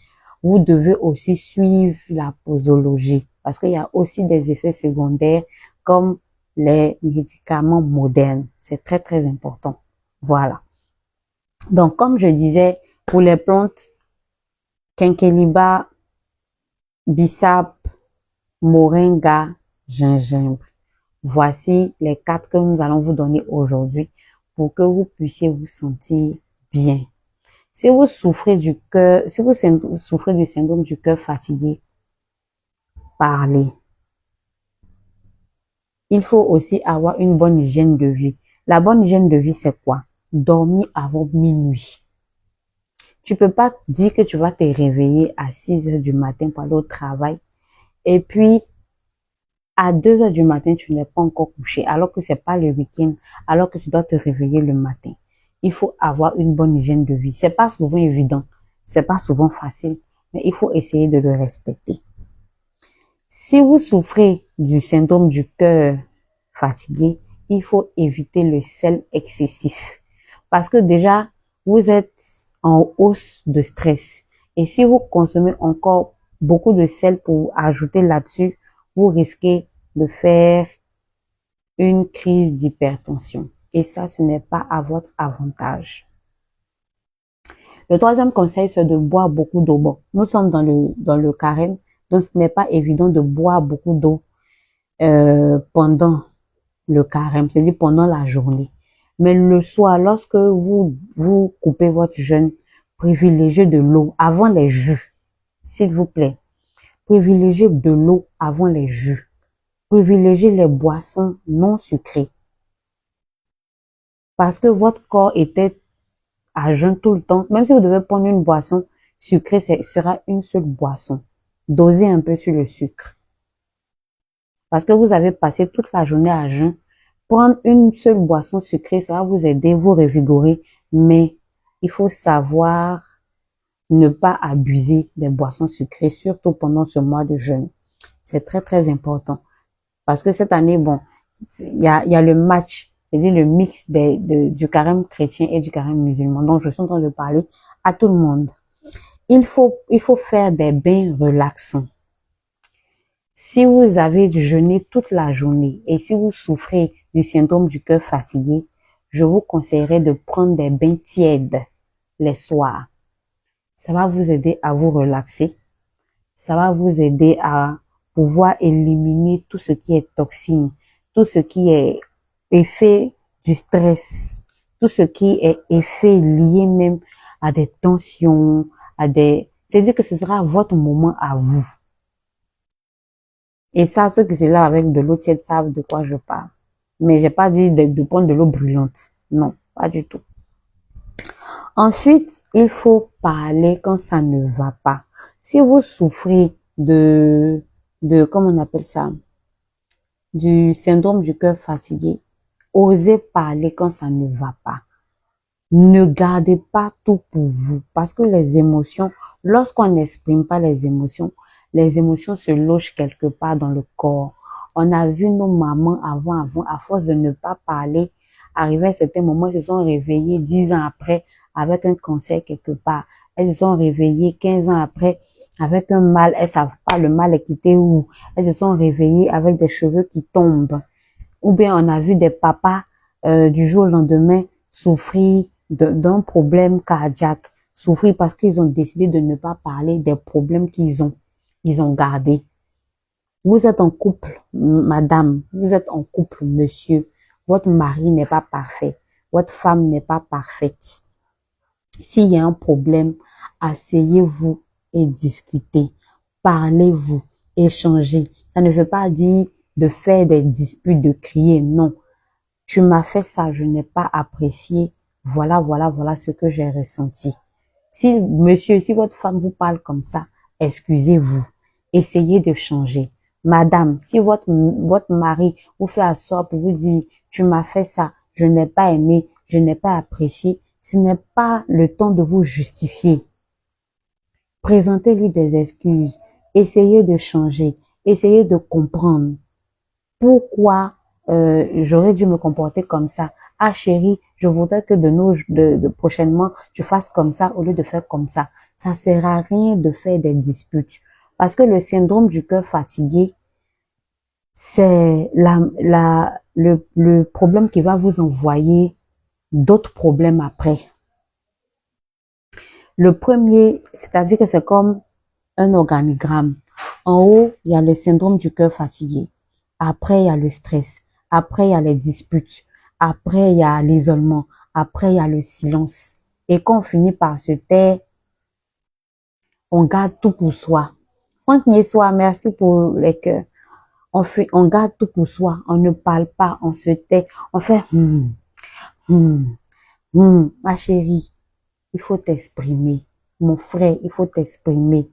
vous devez aussi suivre la posologie parce qu'il y a aussi des effets secondaires comme les médicaments modernes. C'est très, très important. Voilà. Donc, comme je disais, pour les plantes, quinqueliba, bissap, moringa, gingembre. Voici les 4 que nous allons vous donner aujourd'hui pour que vous puissiez vous sentir bien. Si vous souffrez du cœur, si vous souffrez du syndrome du cœur fatigué, parlez. Il faut aussi avoir une bonne hygiène de vie. La bonne hygiène de vie, c'est quoi? Dormir avant minuit. Tu peux pas dire que tu vas te réveiller à 6 heures du matin pour aller au travail et puis à 2 heures du matin, tu n'es pas encore couché alors que c'est pas le week-end, alors que tu dois te réveiller le matin. Il faut avoir une bonne hygiène de vie. C'est pas souvent évident, c'est pas souvent facile, mais il faut essayer de le respecter. Si vous souffrez du syndrome du cœur fatigué, il faut éviter le sel excessif. Parce que déjà, vous êtes en hausse de stress. Et si vous consommez encore beaucoup de sel pour ajouter là-dessus, vous risquez de faire une crise d'hypertension. Et ça, ce n'est pas à votre avantage. Le troisième conseil, c'est de boire beaucoup d'eau. Bon, nous sommes dans le carême, donc ce n'est pas évident de boire beaucoup d'eau pendant le carême, c'est-à-dire pendant la journée. Mais le soir, lorsque vous coupez votre jeûne, privilégiez de l'eau avant les jus, s'il vous plaît. Privilégiez de l'eau avant les jus. Privilégiez les boissons non sucrées. Parce que votre corps était à jeun tout le temps. Même si vous devez prendre une boisson sucrée, ce sera une seule boisson. Dosez un peu sur le sucre. Parce que vous avez passé toute la journée à jeun. Prendre une seule boisson sucrée, ça va vous aider, vous revigorer. Mais il faut savoir ne pas abuser des boissons sucrées, surtout pendant ce mois de jeûne. C'est très, très important. Parce que cette année, bon, il y a le match, c'est-à-dire le mix du carême chrétien et du carême musulman. Donc, je suis en train de parler à tout le monde. Il faut faire des bains relaxants. Si vous avez jeûné toute la journée et si vous souffrez du syndrome du cœur fatigué, je vous conseillerais de prendre des bains tièdes les soirs. Ça va vous aider à vous relaxer. Ça va vous aider à pouvoir éliminer tout ce qui est toxine, tout ce qui est effet du stress, tout ce qui est effet lié même à des tensions, c'est-à-dire que ce sera votre moment à vous. Et ça, ceux qui se lavent avec de l'eau tiède savent de quoi je parle. Mais j'ai pas dit de prendre de l'eau brûlante. Non, pas du tout. Ensuite, il faut parler quand ça ne va pas. Si vous souffrez comment on appelle ça, du syndrome du cœur fatigué, osez parler quand ça ne va pas. Ne gardez pas tout pour vous, parce que les émotions, lorsqu'on n'exprime pas les émotions se logent quelque part dans le corps. On a vu nos mamans avant, à force de ne pas parler, arriver à certains moments, elles se sont réveillées 10 ans après avec un cancer quelque part. Elles se sont réveillées 15 ans après avec un mal, elles savent pas le mal est quitté où. Elles se sont réveillées avec des cheveux qui tombent. Ou bien on a vu des papas du jour au lendemain souffrir d'un problème cardiaque, souffrir parce qu'ils ont décidé de ne pas parler des problèmes qu'ils ont gardés. Vous êtes en couple, madame, vous êtes en couple, monsieur. Votre mari n'est pas parfait, votre femme n'est pas parfaite. S'il y a un problème, asseyez-vous et discutez. Parlez-vous, échangez. Ça ne veut pas dire de faire des disputes, de crier, non. Tu m'as fait ça, je n'ai pas apprécié. Voilà ce que j'ai ressenti. Si votre femme vous parle comme ça, excusez-vous. Essayez de changer. Madame, si votre mari vous fait asseoir pour vous dire, tu m'as fait ça, je n'ai pas aimé, je n'ai pas apprécié, ce n'est pas le temps de vous justifier. Présentez-lui des excuses. Essayez de changer. Essayez de comprendre pourquoi j'aurais dû me comporter comme ça. Ah chérie, je voudrais que de prochainement, tu fasses comme ça au lieu de faire comme ça. Ça sert à rien de faire des disputes. Parce que le syndrome du cœur fatigué, c'est le problème qui va vous envoyer d'autres problèmes après. Le premier, c'est-à-dire que c'est comme un organigramme. En haut, il y a le syndrome du cœur fatigué. Après, il y a le stress. Après, il y a les disputes. Après, il y a l'isolement. Après, il y a le silence. Et quand on finit par se taire, on garde tout pour soi. Franck Niessois, merci pour les cœurs. On garde tout pour soi. On ne parle pas, on se tait. On fait ma chérie, il faut t'exprimer. Mon frère, il faut t'exprimer.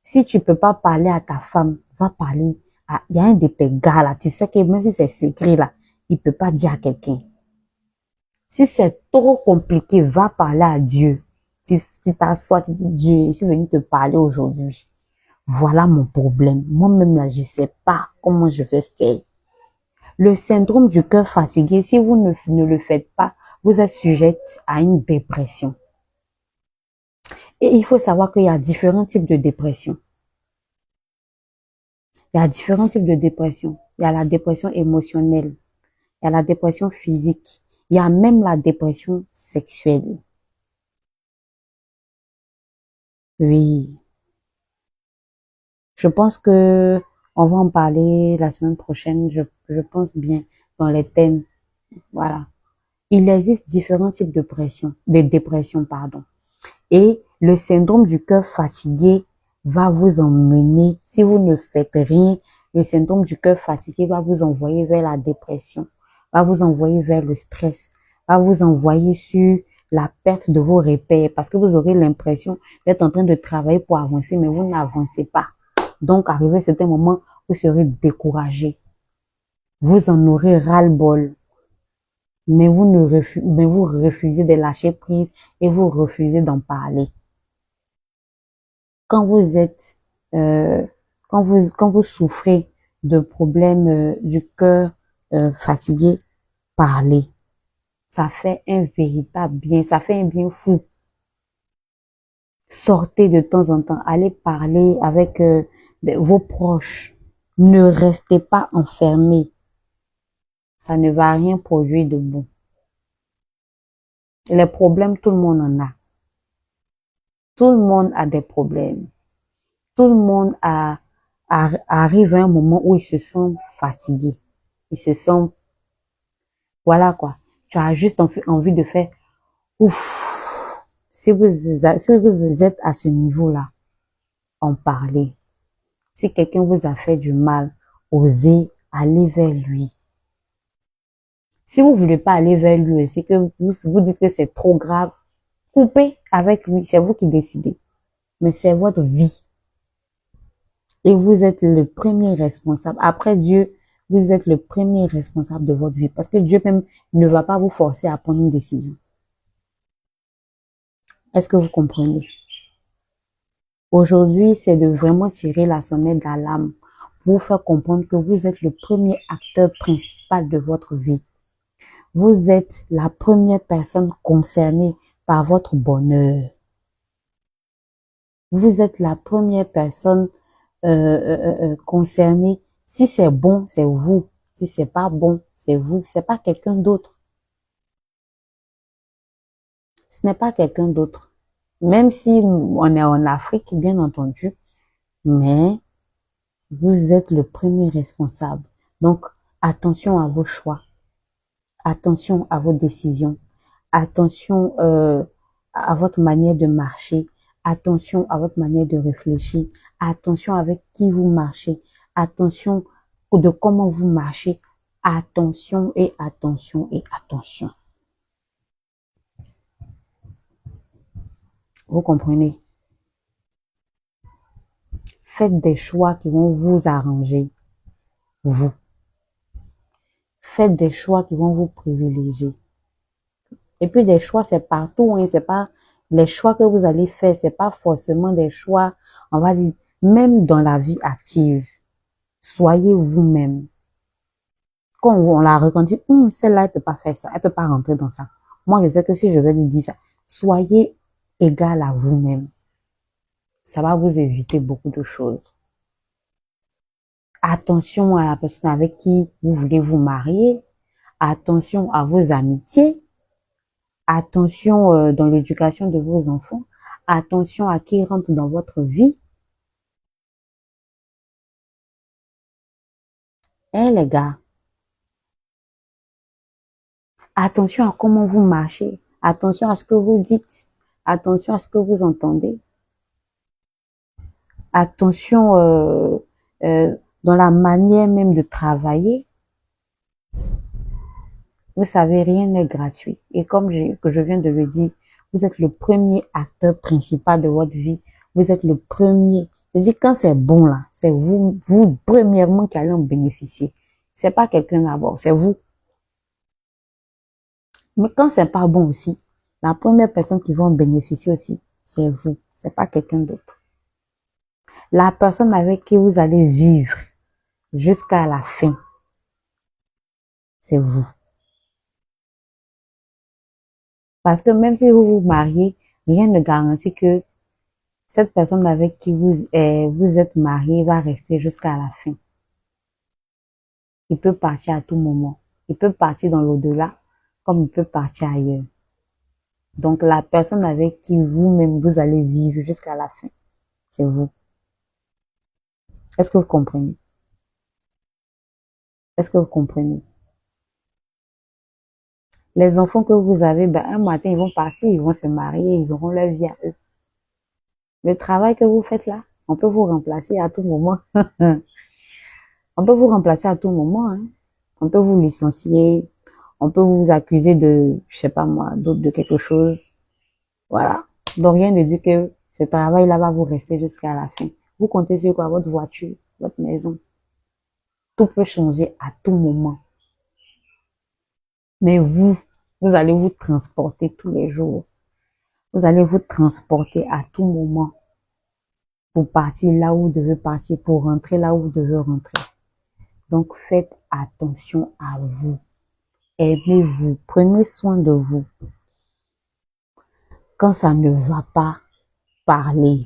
Si tu peux pas parler à ta femme, va parler à, il y a un de tes gars là, tu sais que même si c'est secret là, il peut pas dire à quelqu'un. Si c'est trop compliqué, va parler à Dieu. Tu t'assois, tu dis Dieu, je suis venu te parler aujourd'hui. Voilà mon problème. Moi-même là, je sais pas comment je vais faire. Le syndrome du cœur fatigué, si vous ne le faites pas, vous êtes sujette à une dépression. Et il faut savoir qu'il y a différents types de dépression. Il y a différents types de dépression. Il y a la dépression émotionnelle. Il y a la dépression physique. Il y a même la dépression sexuelle. Oui. Je pense que on va en parler la semaine prochaine, je pense bien, dans les thèmes. Voilà. Il existe différents types de dépression, pardon. Et le syndrome du cœur fatigué va vous emmener, si vous ne faites rien, le syndrome du cœur fatigué va vous envoyer vers la dépression, va vous envoyer vers le stress, va vous envoyer sur la perte de vos repères parce que vous aurez l'impression d'être en train de travailler pour avancer, mais vous n'avancez pas. Donc, arrivé à un certain moment, vous serez découragé. Vous en aurez ras-le-bol. Mais vous refusez de lâcher prise et vous refusez d'en parler. Quand vous êtes, euh, quand vous souffrez de problèmes du cœur fatigué, parlez. Ça fait un véritable bien, ça fait un bien fou. Sortez de temps en temps, allez parler avec vos proches. Ne restez pas enfermés. Ça ne va rien produire de bon. Les problèmes, tout le monde en a. Tout le monde a des problèmes. Tout le monde arrive à un moment où il se sent fatigué. Il se sent, voilà quoi. Tu as juste envie de faire, ouf. Si vous êtes à ce niveau-là, en parler. Si quelqu'un vous a fait du mal, osez aller vers lui. Si vous voulez pas aller vers lui, c'est que vous dites que c'est trop grave, coupez avec lui. C'est vous qui décidez. Mais c'est votre vie. Et vous êtes le premier responsable. Après Dieu, vous êtes le premier responsable de votre vie. Parce que Dieu même ne va pas vous forcer à prendre une décision. Est-ce que vous comprenez? Aujourd'hui, c'est de vraiment tirer la sonnette d'alarme pour vous faire comprendre que vous êtes le premier acteur principal de votre vie. Vous êtes la première personne concernée par votre bonheur. Vous êtes la première personne concernée. Si c'est bon, c'est vous. Si c'est pas bon, c'est vous. C'est pas quelqu'un d'autre. Ce n'est pas quelqu'un d'autre. Même si on est en Afrique, bien entendu, mais vous êtes le premier responsable. Donc, attention à vos choix. Attention à vos décisions. Attention à votre manière de marcher. Attention à votre manière de réfléchir. Attention avec qui vous marchez. Attention de comment vous marchez. Attention et attention et attention. Vous comprenez? Faites des choix qui vont vous arranger, vous. Faites des choix qui vont vous privilégier. Et puis des choix, c'est partout, hein. C'est pas les choix que vous allez faire, c'est pas forcément des choix, on va dire, même dans la vie active. Soyez vous-même. Quand on la reconnaît, celle-là, elle peut pas faire ça, elle peut pas rentrer dans ça. Moi, je sais que si je vais lui dire ça, soyez égal à vous-même. Ça va vous éviter beaucoup de choses. Attention à la personne avec qui vous voulez vous marier. Attention à vos amitiés. Attention dans l'éducation de vos enfants. Attention à qui rentre dans votre vie. Eh les gars, attention à comment vous marchez. Attention à ce que vous dites. Attention à ce que vous entendez. Attention dans la manière même de travailler. Vous savez, rien n'est gratuit. Et comme je viens de le dire, vous êtes le premier acteur principal de votre vie. Vous êtes le premier. C'est-à-dire, quand c'est bon là, c'est vous premièrement qui allez en bénéficier. C'est pas quelqu'un d'abord, c'est vous. Mais quand c'est pas bon aussi, la première personne qui va en bénéficier aussi, c'est vous. C'est pas quelqu'un d'autre. La personne avec qui vous allez vivre jusqu'à la fin, c'est vous. Parce que même si vous vous mariez, rien ne garantit que cette personne avec qui vous êtes marié va rester jusqu'à la fin. Il peut partir à tout moment. Il peut partir dans l'au-delà, comme il peut partir ailleurs. Donc, la personne avec qui vous-même vous allez vivre jusqu'à la fin, c'est vous. Est-ce que vous comprenez? Est-ce que vous comprenez? Les enfants que vous avez, ben, un matin, ils vont partir, ils vont se marier, ils auront leur vie à eux. Le travail que vous faites là, on peut vous remplacer à tout moment. On peut vous remplacer à tout moment, hein. On peut vous licencier, on peut vous accuser de, je sais pas moi, de quelque chose. Voilà. Donc rien ne dit que ce travail-là va vous rester jusqu'à la fin. Vous comptez sur quoi? Votre voiture, votre maison. Tout peut changer à tout moment. Mais vous allez vous transporter tous les jours. Vous allez vous transporter à tout moment pour partir là où vous devez partir, pour rentrer là où vous devez rentrer. Donc faites attention à vous. Aimez-vous. Prenez soin de vous. Quand ça ne va pas, parlez.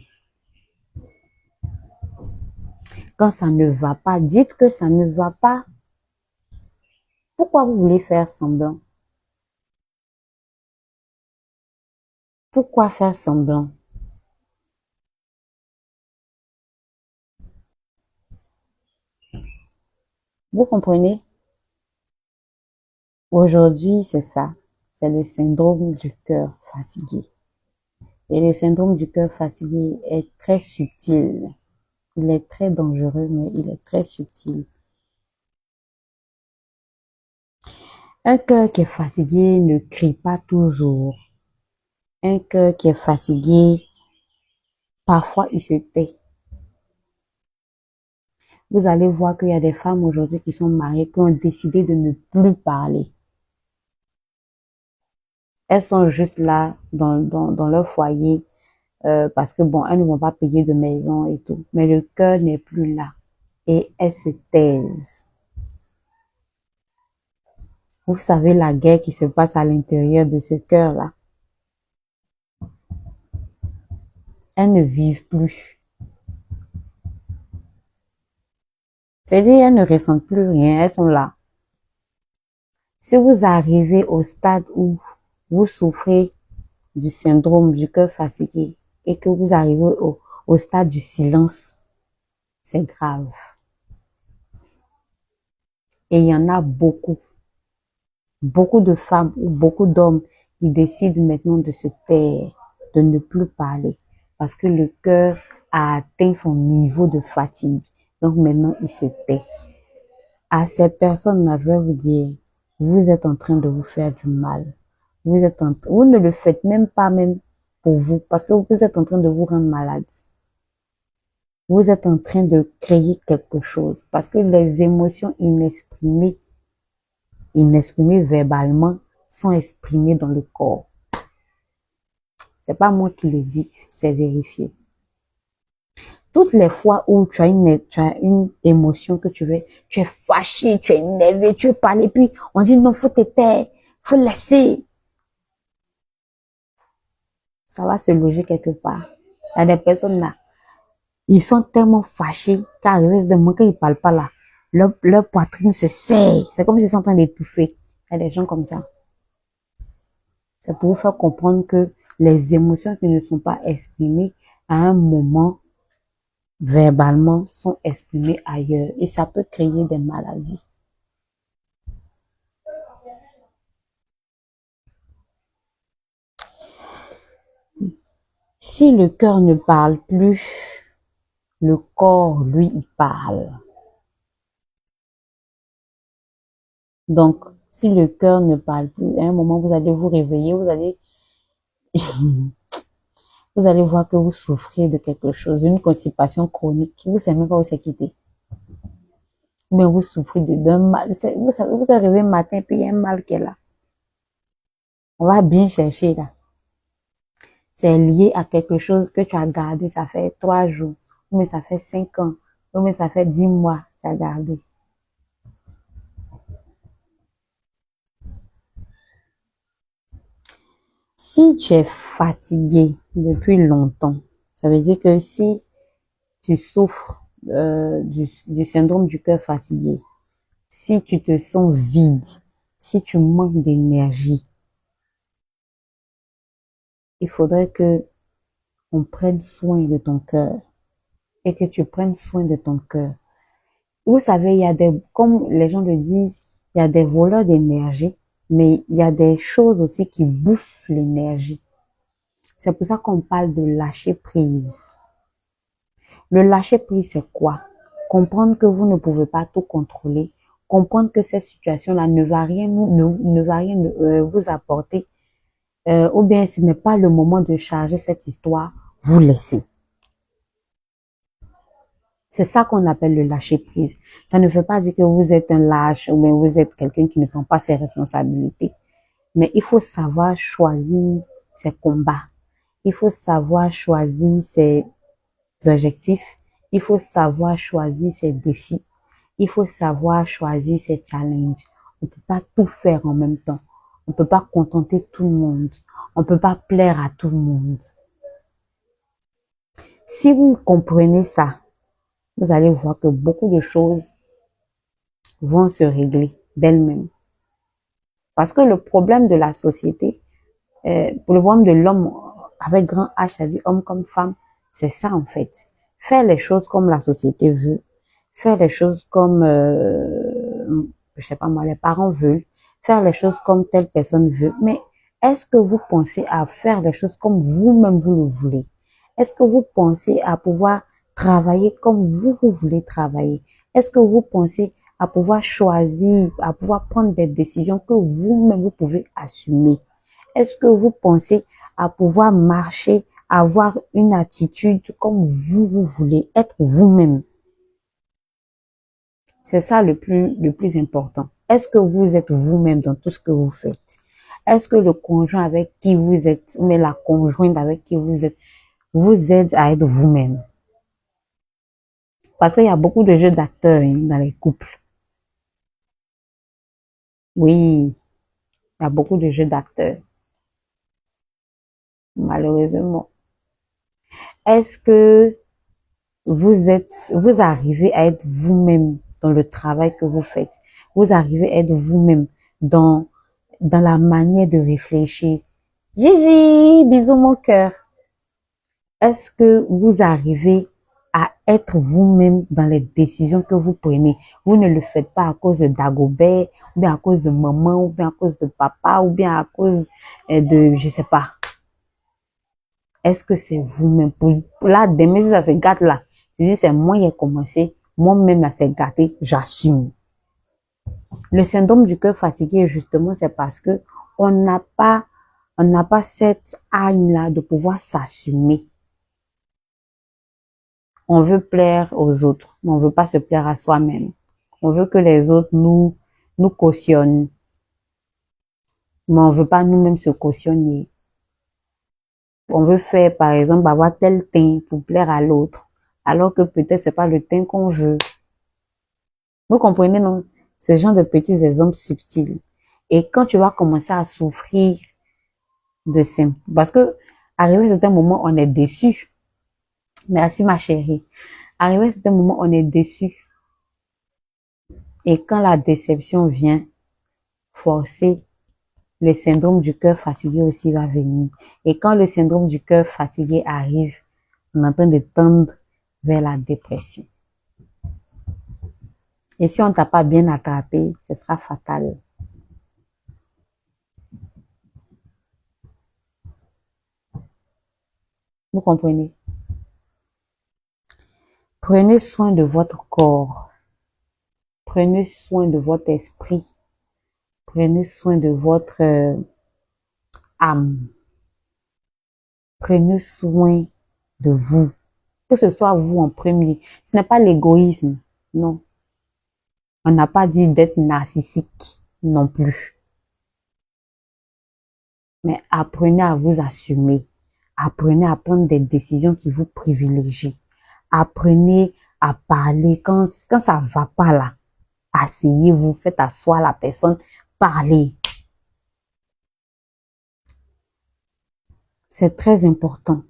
Quand ça ne va pas, dites que ça ne va pas. Pourquoi vous voulez faire semblant? Pourquoi faire semblant? Vous comprenez? Aujourd'hui, c'est ça. C'est le syndrome du cœur fatigué. Et le syndrome du cœur fatigué est très subtil. Il est très dangereux, mais il est très subtil. Un cœur qui est fatigué ne crie pas toujours. Un cœur qui est fatigué, parfois il se tait. Vous allez voir qu'il y a des femmes aujourd'hui qui sont mariées, qui ont décidé de ne plus parler. Elles sont juste là dans leur foyer parce que bon, elles ne vont pas payer de maison et tout. Mais le cœur n'est plus là et elles se taisent. Vous savez la guerre qui se passe à l'intérieur de ce cœur-là. Elles ne vivent plus. C'est-à-dire, elles ne ressentent plus rien, elles sont là. Si vous arrivez au stade où vous souffrez du syndrome du cœur fatigué et que vous arrivez au stade du silence, c'est grave. Et il y en a beaucoup. Beaucoup de femmes ou beaucoup d'hommes qui décident maintenant de se taire, de ne plus parler parce que le cœur a atteint son niveau de fatigue. Donc maintenant, il se tait. À ces personnes-là, je vais vous dire, vous êtes en train de vous faire du mal. Vous ne le faites même pas même pour vous parce que vous êtes en train de vous rendre malade. Vous êtes en train de créer quelque chose parce que les émotions inexprimées verbalement sont exprimées dans le corps. C'est pas moi qui le dis, c'est vérifié. Toutes les fois où tu as une émotion que tu es fâché, tu es énervé, tu veux parler, puis on dit non, faut te taire, faut laisser. Ça va se loger quelque part. Il y a des personnes là, ils sont tellement fâchés qu'arrivé de moment qu'ils ne parlent pas là, leur poitrine se serre. C'est comme s'ils sont en train d'étouffer. Il y a des gens comme ça. C'est pour vous faire comprendre que les émotions qui ne sont pas exprimées à un moment verbalement sont exprimées ailleurs et ça peut créer des maladies. Si le cœur ne parle plus, le corps, lui, il parle. Donc, si le cœur ne parle plus, à un moment, vous allez vous réveiller, vous allez voir que vous souffrez de quelque chose, une constipation chronique. Vous ne savez même pas où c'est quitté. Mais vous souffrez d'un mal. Vous savez, vous arrivez le matin, puis il y a un mal qui est là. On va bien chercher là. C'est lié à quelque chose que tu as gardé, ça fait 3 jours, ou mais ça fait 5 ans, ou mais ça fait 10 mois, tu as gardé. Si tu es fatigué depuis longtemps, ça veut dire que si tu souffres du syndrome du cœur fatigué, si tu te sens vide, si tu manques d'énergie, il faudrait que on prenne soin de ton cœur et que tu prennes soin de ton cœur. Vous savez, il y a comme les gens le disent, il y a des voleurs d'énergie, mais il y a des choses aussi qui bouffent l'énergie. C'est pour ça qu'on parle de lâcher prise. Le lâcher prise, c'est quoi? Comprendre que vous ne pouvez pas tout contrôler, comprendre que cette situation-là ne va rien vous apporter, ou bien ce n'est pas le moment de charger cette histoire, vous laissez. C'est ça qu'on appelle le lâcher prise. Ça ne veut pas dire que vous êtes un lâche ou bien vous êtes quelqu'un qui ne prend pas ses responsabilités. Mais il faut savoir choisir ses combats. Il faut savoir choisir ses objectifs. Il faut savoir choisir ses défis. Il faut savoir choisir ses challenges. On ne peut pas tout faire en même temps. On ne peut pas contenter tout le monde. On ne peut pas plaire à tout le monde. Si vous comprenez ça, vous allez voir que beaucoup de choses vont se régler d'elles-mêmes. Parce que le problème de la société, pour le problème de l'homme avec grand H, c'est-à-dire homme comme femme, c'est ça en fait. Faire les choses comme la société veut, faire les choses comme, je sais pas moi, les parents veulent, faire les choses comme telle personne veut. Mais est-ce que vous pensez à faire les choses comme vous-même vous le voulez? Est-ce que vous pensez à pouvoir travailler comme vous voulez travailler? Est-ce que vous pensez à pouvoir choisir, à pouvoir prendre des décisions que vous-même vous pouvez assumer? Est-ce que vous pensez à pouvoir marcher, avoir une attitude comme vous voulez, être vous-même? C'est ça le plus important. Est-ce que vous êtes vous-même dans tout ce que vous faites? Est-ce que le conjoint avec qui vous êtes, ou la conjointe avec qui vous êtes, vous aide à être vous-même? Parce qu'il y a beaucoup de jeux d'acteurs dans les couples. Oui, il y a beaucoup de jeux d'acteurs. Malheureusement. Est-ce que vous arrivez à être vous-même dans le travail que vous faites? Vous arrivez à être vous-même dans la manière de réfléchir? Gigi, bisous mon cœur. Est-ce que vous arrivez à être vous-même dans les décisions que vous prenez? Vous ne le faites pas à cause de Dagobert, ou bien à cause de maman, ou bien à cause de papa, ou bien à cause de, je sais pas. Est-ce que c'est vous-même? Là, demain, si ça se gâte là, si c'est moi qui ai commencé, moi-même là, c'est gâté, j'assume. Le syndrome du cœur fatigué, justement, c'est parce que on n'a pas cette âme-là de pouvoir s'assumer. On veut plaire aux autres, mais on veut pas se plaire à soi-même. On veut que les autres nous cautionnent, mais on veut pas nous-mêmes se cautionner. On veut faire, par exemple, avoir tel teint pour plaire à l'autre, alors que peut-être c'est pas le teint qu'on veut. Vous comprenez, non? Ce genre de petits exemples subtils. Et quand tu vas commencer à souffrir de symptômes, parce que arrivé à un certain moment, on est déçu. Merci ma chérie. Arrivé à un certain moment, on est déçu. Et quand la déception vient, forcer, le syndrome du cœur fatigué aussi va venir. Et quand le syndrome du cœur fatigué arrive, on est en train de tendre vers la dépression. Et si on ne t'a pas bien attrapé, ce sera fatal. Vous comprenez? Prenez soin de votre corps. Prenez soin de votre esprit. Prenez soin de votre âme. Prenez soin de vous. Que ce soit vous en premier. Ce n'est pas l'égoïsme. Non. On n'a pas dit d'être narcissique non plus. Mais apprenez à vous assumer. Apprenez à prendre des décisions qui vous privilégient. Apprenez à parler quand ça va pas là. Asseyez-vous, faites asseoir la personne, parlez. C'est très important.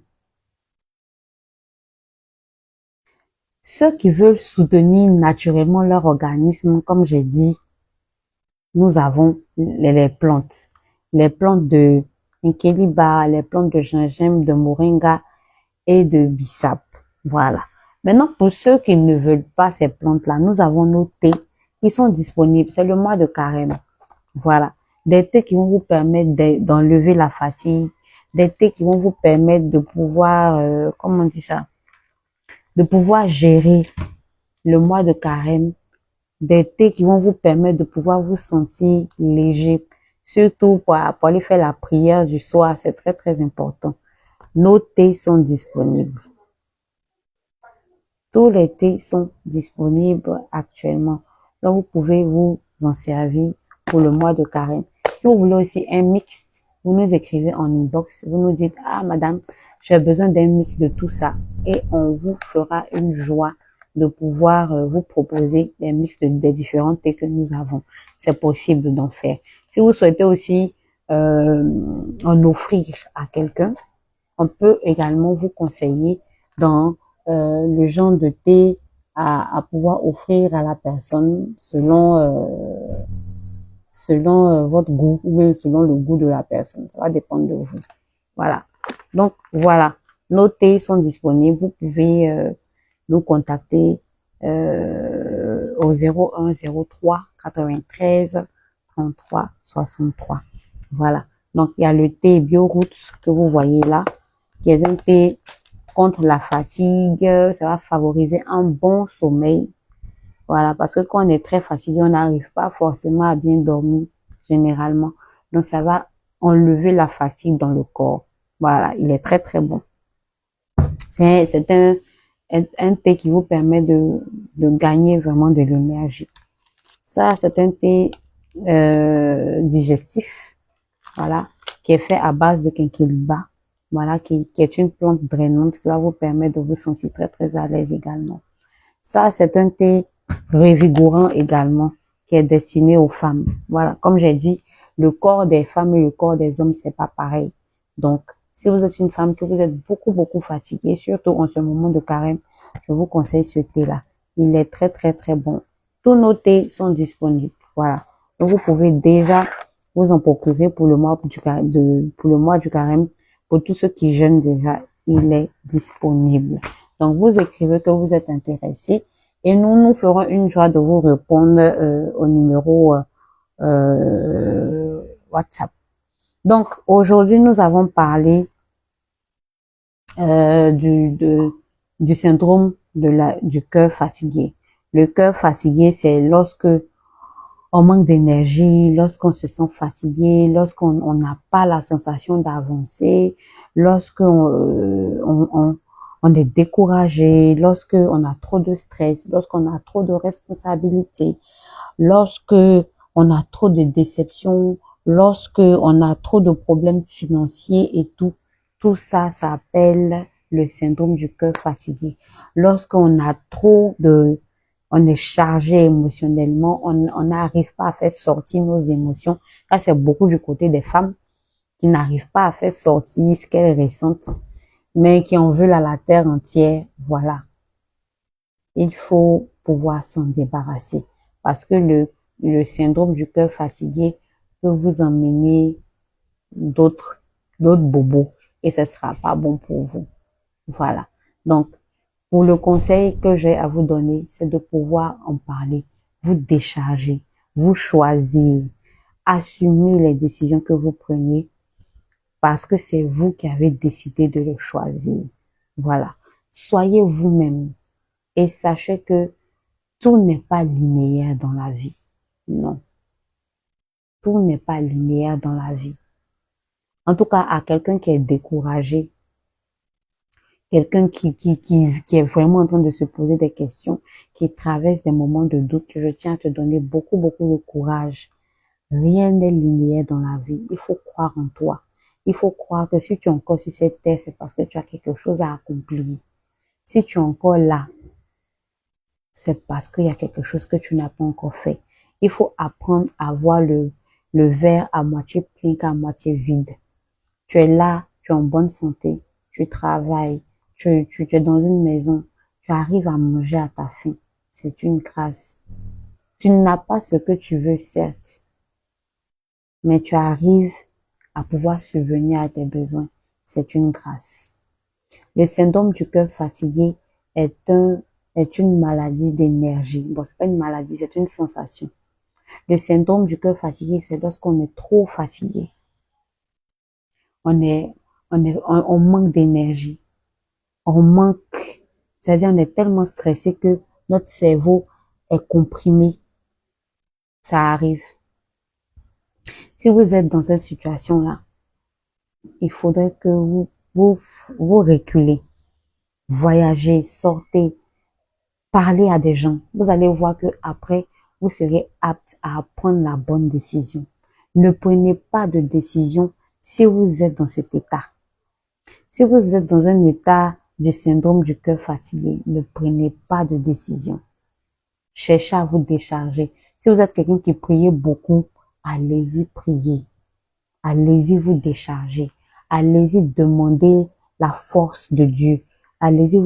Ceux qui veulent soutenir naturellement leur organisme, comme j'ai dit, nous avons les plantes. Les plantes de quinqueliba, les plantes de gingembre, de moringa et de bissap. Voilà. Maintenant, pour ceux qui ne veulent pas ces plantes-là, nous avons nos thés qui sont disponibles. C'est le mois de carême. Voilà. Des thés qui vont vous permettre d'enlever la fatigue, des thés qui vont vous permettre de pouvoir, comment on dit ça, de pouvoir gérer le mois de carême, des thés qui vont vous permettre de pouvoir vous sentir léger, surtout pour aller faire la prière du soir, c'est très très important. Nos thés sont disponibles. Tous les thés sont disponibles actuellement. Donc, vous pouvez vous en servir pour le mois de carême. Si vous voulez aussi un mix, vous nous écrivez en inbox. Vous nous dites, ah, madame, j'ai besoin d'un mix de tout ça. Et on vous fera une joie de pouvoir vous proposer des mix des différents thés que nous avons. C'est possible d'en faire. Si vous souhaitez aussi en offrir à quelqu'un, on peut également vous conseiller dans le genre de thé à pouvoir offrir à la personne selon votre goût ou même selon le goût de la personne. Ça va dépendre de vous. Voilà. Donc, voilà. Nos thés sont disponibles. Vous pouvez nous contacter au 01 03 93 33 63. Voilà. Donc, il y a le thé BioRoots que vous voyez là, qui est un thé contre la fatigue. Ça va favoriser un bon sommeil. Voilà, parce que quand on est très fatigué, on n'arrive pas forcément à bien dormir, généralement. Donc, ça va enlever la fatigue dans le corps. Voilà, il est très, très bon. C'est un thé qui vous permet de gagner vraiment de l'énergie. Ça, c'est un thé digestif, voilà, qui est fait à base de quinqueliba, voilà, qui est une plante drainante qui va vous permettre de vous sentir très, très à l'aise également. Ça, c'est un thé revigorant également, qui est destiné aux femmes. Voilà, comme j'ai dit, le corps des femmes et le corps des hommes, c'est pas pareil. Donc, si vous êtes une femme que vous êtes beaucoup, beaucoup fatiguée, surtout en ce moment de carême, je vous conseille ce thé-là. Il est très, très, très bon. Tous nos thés sont disponibles. Voilà. Donc, vous pouvez déjà vous en procurer pour le mois du carême. Pour tous ceux qui jeûnent déjà, il est disponible. Donc, vous écrivez que vous êtes intéressé et nous ferons une joie de vous répondre au numéro WhatsApp. Donc, aujourd'hui, nous avons parlé du syndrome du cœur fatigué. Le cœur fatigué, c'est lorsque on manque d'énergie, lorsqu'on se sent fatigué, lorsqu'on n'a pas la sensation d'avancer, lorsqu'on on est découragé, lorsqu'on a trop de stress, lorsqu'on a trop de responsabilités, lorsque on a trop de déceptions, lorsque on a trop de problèmes financiers et tout ça s'appelle le syndrome du cœur fatigué. Lorsqu'on a on est chargé émotionnellement, on n'arrive pas à faire sortir nos émotions. Là, c'est beaucoup du côté des femmes qui n'arrivent pas à faire sortir ce qu'elles ressentent, mais qui en veulent à la terre entière. Voilà. Il faut pouvoir s'en débarrasser parce que le syndrome du cœur fatigué peut vous emmener d'autres bobos et ce sera pas bon pour vous. Voilà. Donc, pour le conseil que j'ai à vous donner, c'est de pouvoir en parler, vous décharger, vous choisir, assumer les décisions que vous prenez parce que c'est vous qui avez décidé de le choisir. Voilà. Soyez vous-même et sachez que tout n'est pas linéaire dans la vie. Non. Tout n'est pas linéaire dans la vie. En tout cas, à quelqu'un qui est découragé, quelqu'un qui est vraiment en train de se poser des questions, qui traverse des moments de doute, je tiens à te donner beaucoup, beaucoup de courage. Rien n'est linéaire dans la vie. Il faut croire en toi. Il faut croire que si tu es encore sur cette terre, c'est parce que tu as quelque chose à accomplir. Si tu es encore là, c'est parce qu'il y a quelque chose que tu n'as pas encore fait. Il faut apprendre à voir le verre à moitié plein qu'à moitié vide. Tu es là, tu es en bonne santé, tu travailles, tu es dans une maison, tu arrives à manger à ta faim. C'est une grâce. Tu n'as pas ce que tu veux, certes, mais tu arrives à pouvoir subvenir à tes besoins. C'est une grâce. Le syndrome du cœur fatigué est une maladie d'énergie. Bon, c'est pas une maladie, c'est une sensation. Le syndrome du cœur fatigué, c'est lorsqu'on est trop fatigué. On manque d'énergie. On manque, c'est-à-dire on est tellement stressé que notre cerveau est comprimé. Ça arrive. Si vous êtes dans cette situation-là, il faudrait que vous reculez, voyagez, sortez, parlez à des gens. Vous allez voir que après, vous serez apte à prendre la bonne décision. Ne prenez pas de décision si vous êtes dans cet état. Si vous êtes dans un état de syndrome du cœur fatigué, ne prenez pas de décision. Cherchez à vous décharger. Si vous êtes quelqu'un qui priez beaucoup, allez-y prier. Allez-y vous décharger. Allez-y demander la force de Dieu. Allez-y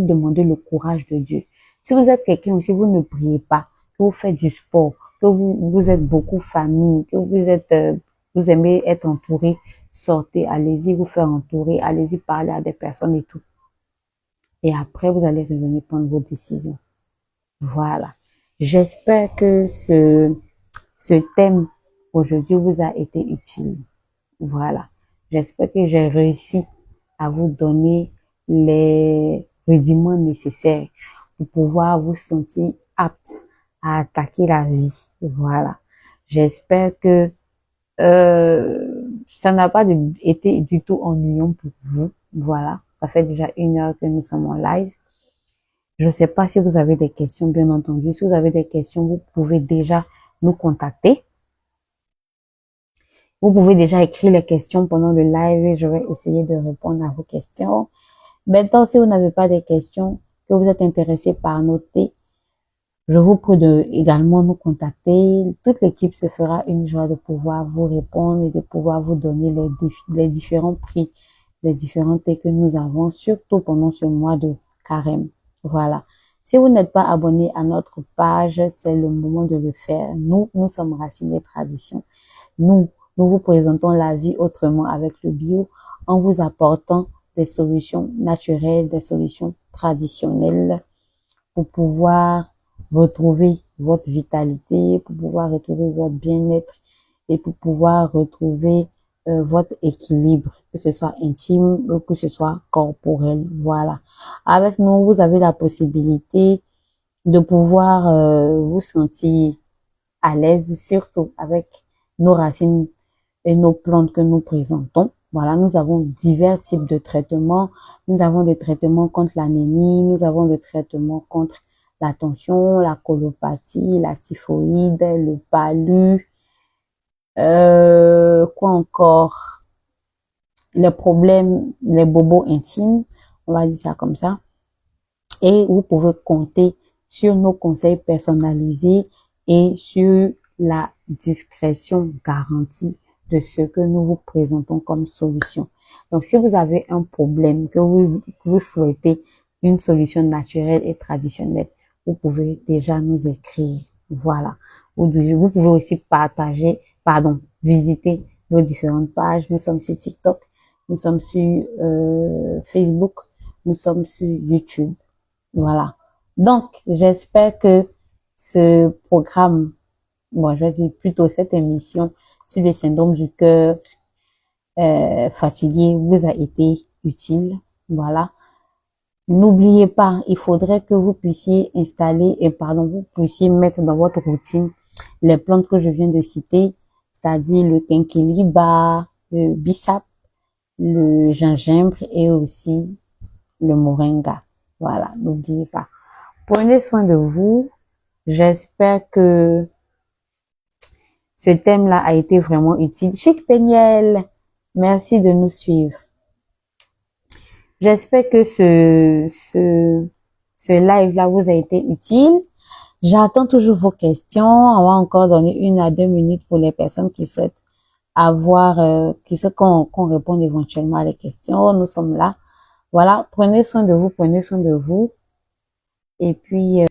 demander le courage de Dieu. Si vous êtes quelqu'un aussi, vous ne priez pas, que vous faites du sport, que vous êtes beaucoup famille, que vous aimez être entouré, sortez, allez-y vous faire entourer, allez-y parler à des personnes et tout. Et après, vous allez revenir prendre vos décisions. Voilà. J'espère que ce thème aujourd'hui vous a été utile. Voilà. J'espère que j'ai réussi à vous donner les rudiments nécessaires pour pouvoir vous sentir apte à attaquer la vie. Voilà. J'espère que ça n'a pas été du tout ennuyant pour vous. Voilà. Ça fait déjà 1 heure que nous sommes en live. Je ne sais pas si vous avez des questions, bien entendu. Si vous avez des questions, vous pouvez déjà nous contacter. Vous pouvez déjà écrire les questions pendant le live et je vais essayer de répondre à vos questions. Maintenant, si vous n'avez pas de questions, que vous êtes intéressé par noter, je vous prie de également nous contacter. Toute l'équipe se fera une joie de pouvoir vous répondre et de pouvoir vous donner les différents prix, les différents thés que nous avons, surtout pendant ce mois de carême. Voilà. Si vous n'êtes pas abonné à notre page, c'est le moment de le faire. Nous sommes Racines et Traditions. Nous vous présentons la vie autrement avec le bio en vous apportant des solutions naturelles, des solutions traditionnelles pour pouvoir retrouver votre vitalité, pour pouvoir retrouver votre bien-être et pour pouvoir retrouver votre équilibre, que ce soit intime ou que ce soit corporel. Voilà. Avec nous, vous avez la possibilité de pouvoir vous sentir à l'aise, surtout avec nos racines et nos plantes que nous présentons. Voilà, nous avons divers types de traitements. Nous avons le traitement contre l'anémie, nous avons le traitement contre la tension, la colopathie, la typhoïde, le palu, quoi encore? Les problèmes, les bobos intimes, on va dire ça comme ça. Et vous pouvez compter sur nos conseils personnalisés et sur la discrétion garantie de ce que nous vous présentons comme solution. Donc, si vous avez un problème, que vous souhaitez une solution naturelle et traditionnelle, vous pouvez déjà nous écrire. Voilà. Vous pouvez aussi visiter nos différentes pages. Nous sommes sur TikTok, nous sommes sur Facebook, nous sommes sur YouTube. Voilà. Donc, j'espère que ce programme, je vais dire plutôt cette émission sur le syndrome du cœur fatigué vous a été utile. Voilà. N'oubliez pas, il faudrait que vous puissiez vous puissiez mettre dans votre routine les plantes que je viens de citer, c'est-à-dire le quinquilibre, le bissap, le gingembre et aussi le moringa. Voilà, n'oubliez pas. Prenez soin de vous. J'espère que ce thème-là a été vraiment utile. Chic Peniel, merci de nous suivre. J'espère que ce live-là vous a été utile. J'attends toujours vos questions. On va encore donner 1 à 2 minutes pour les personnes qui souhaitent qu'on réponde éventuellement à les questions. Nous sommes là. Voilà, prenez soin de vous, prenez soin de vous. Et puis,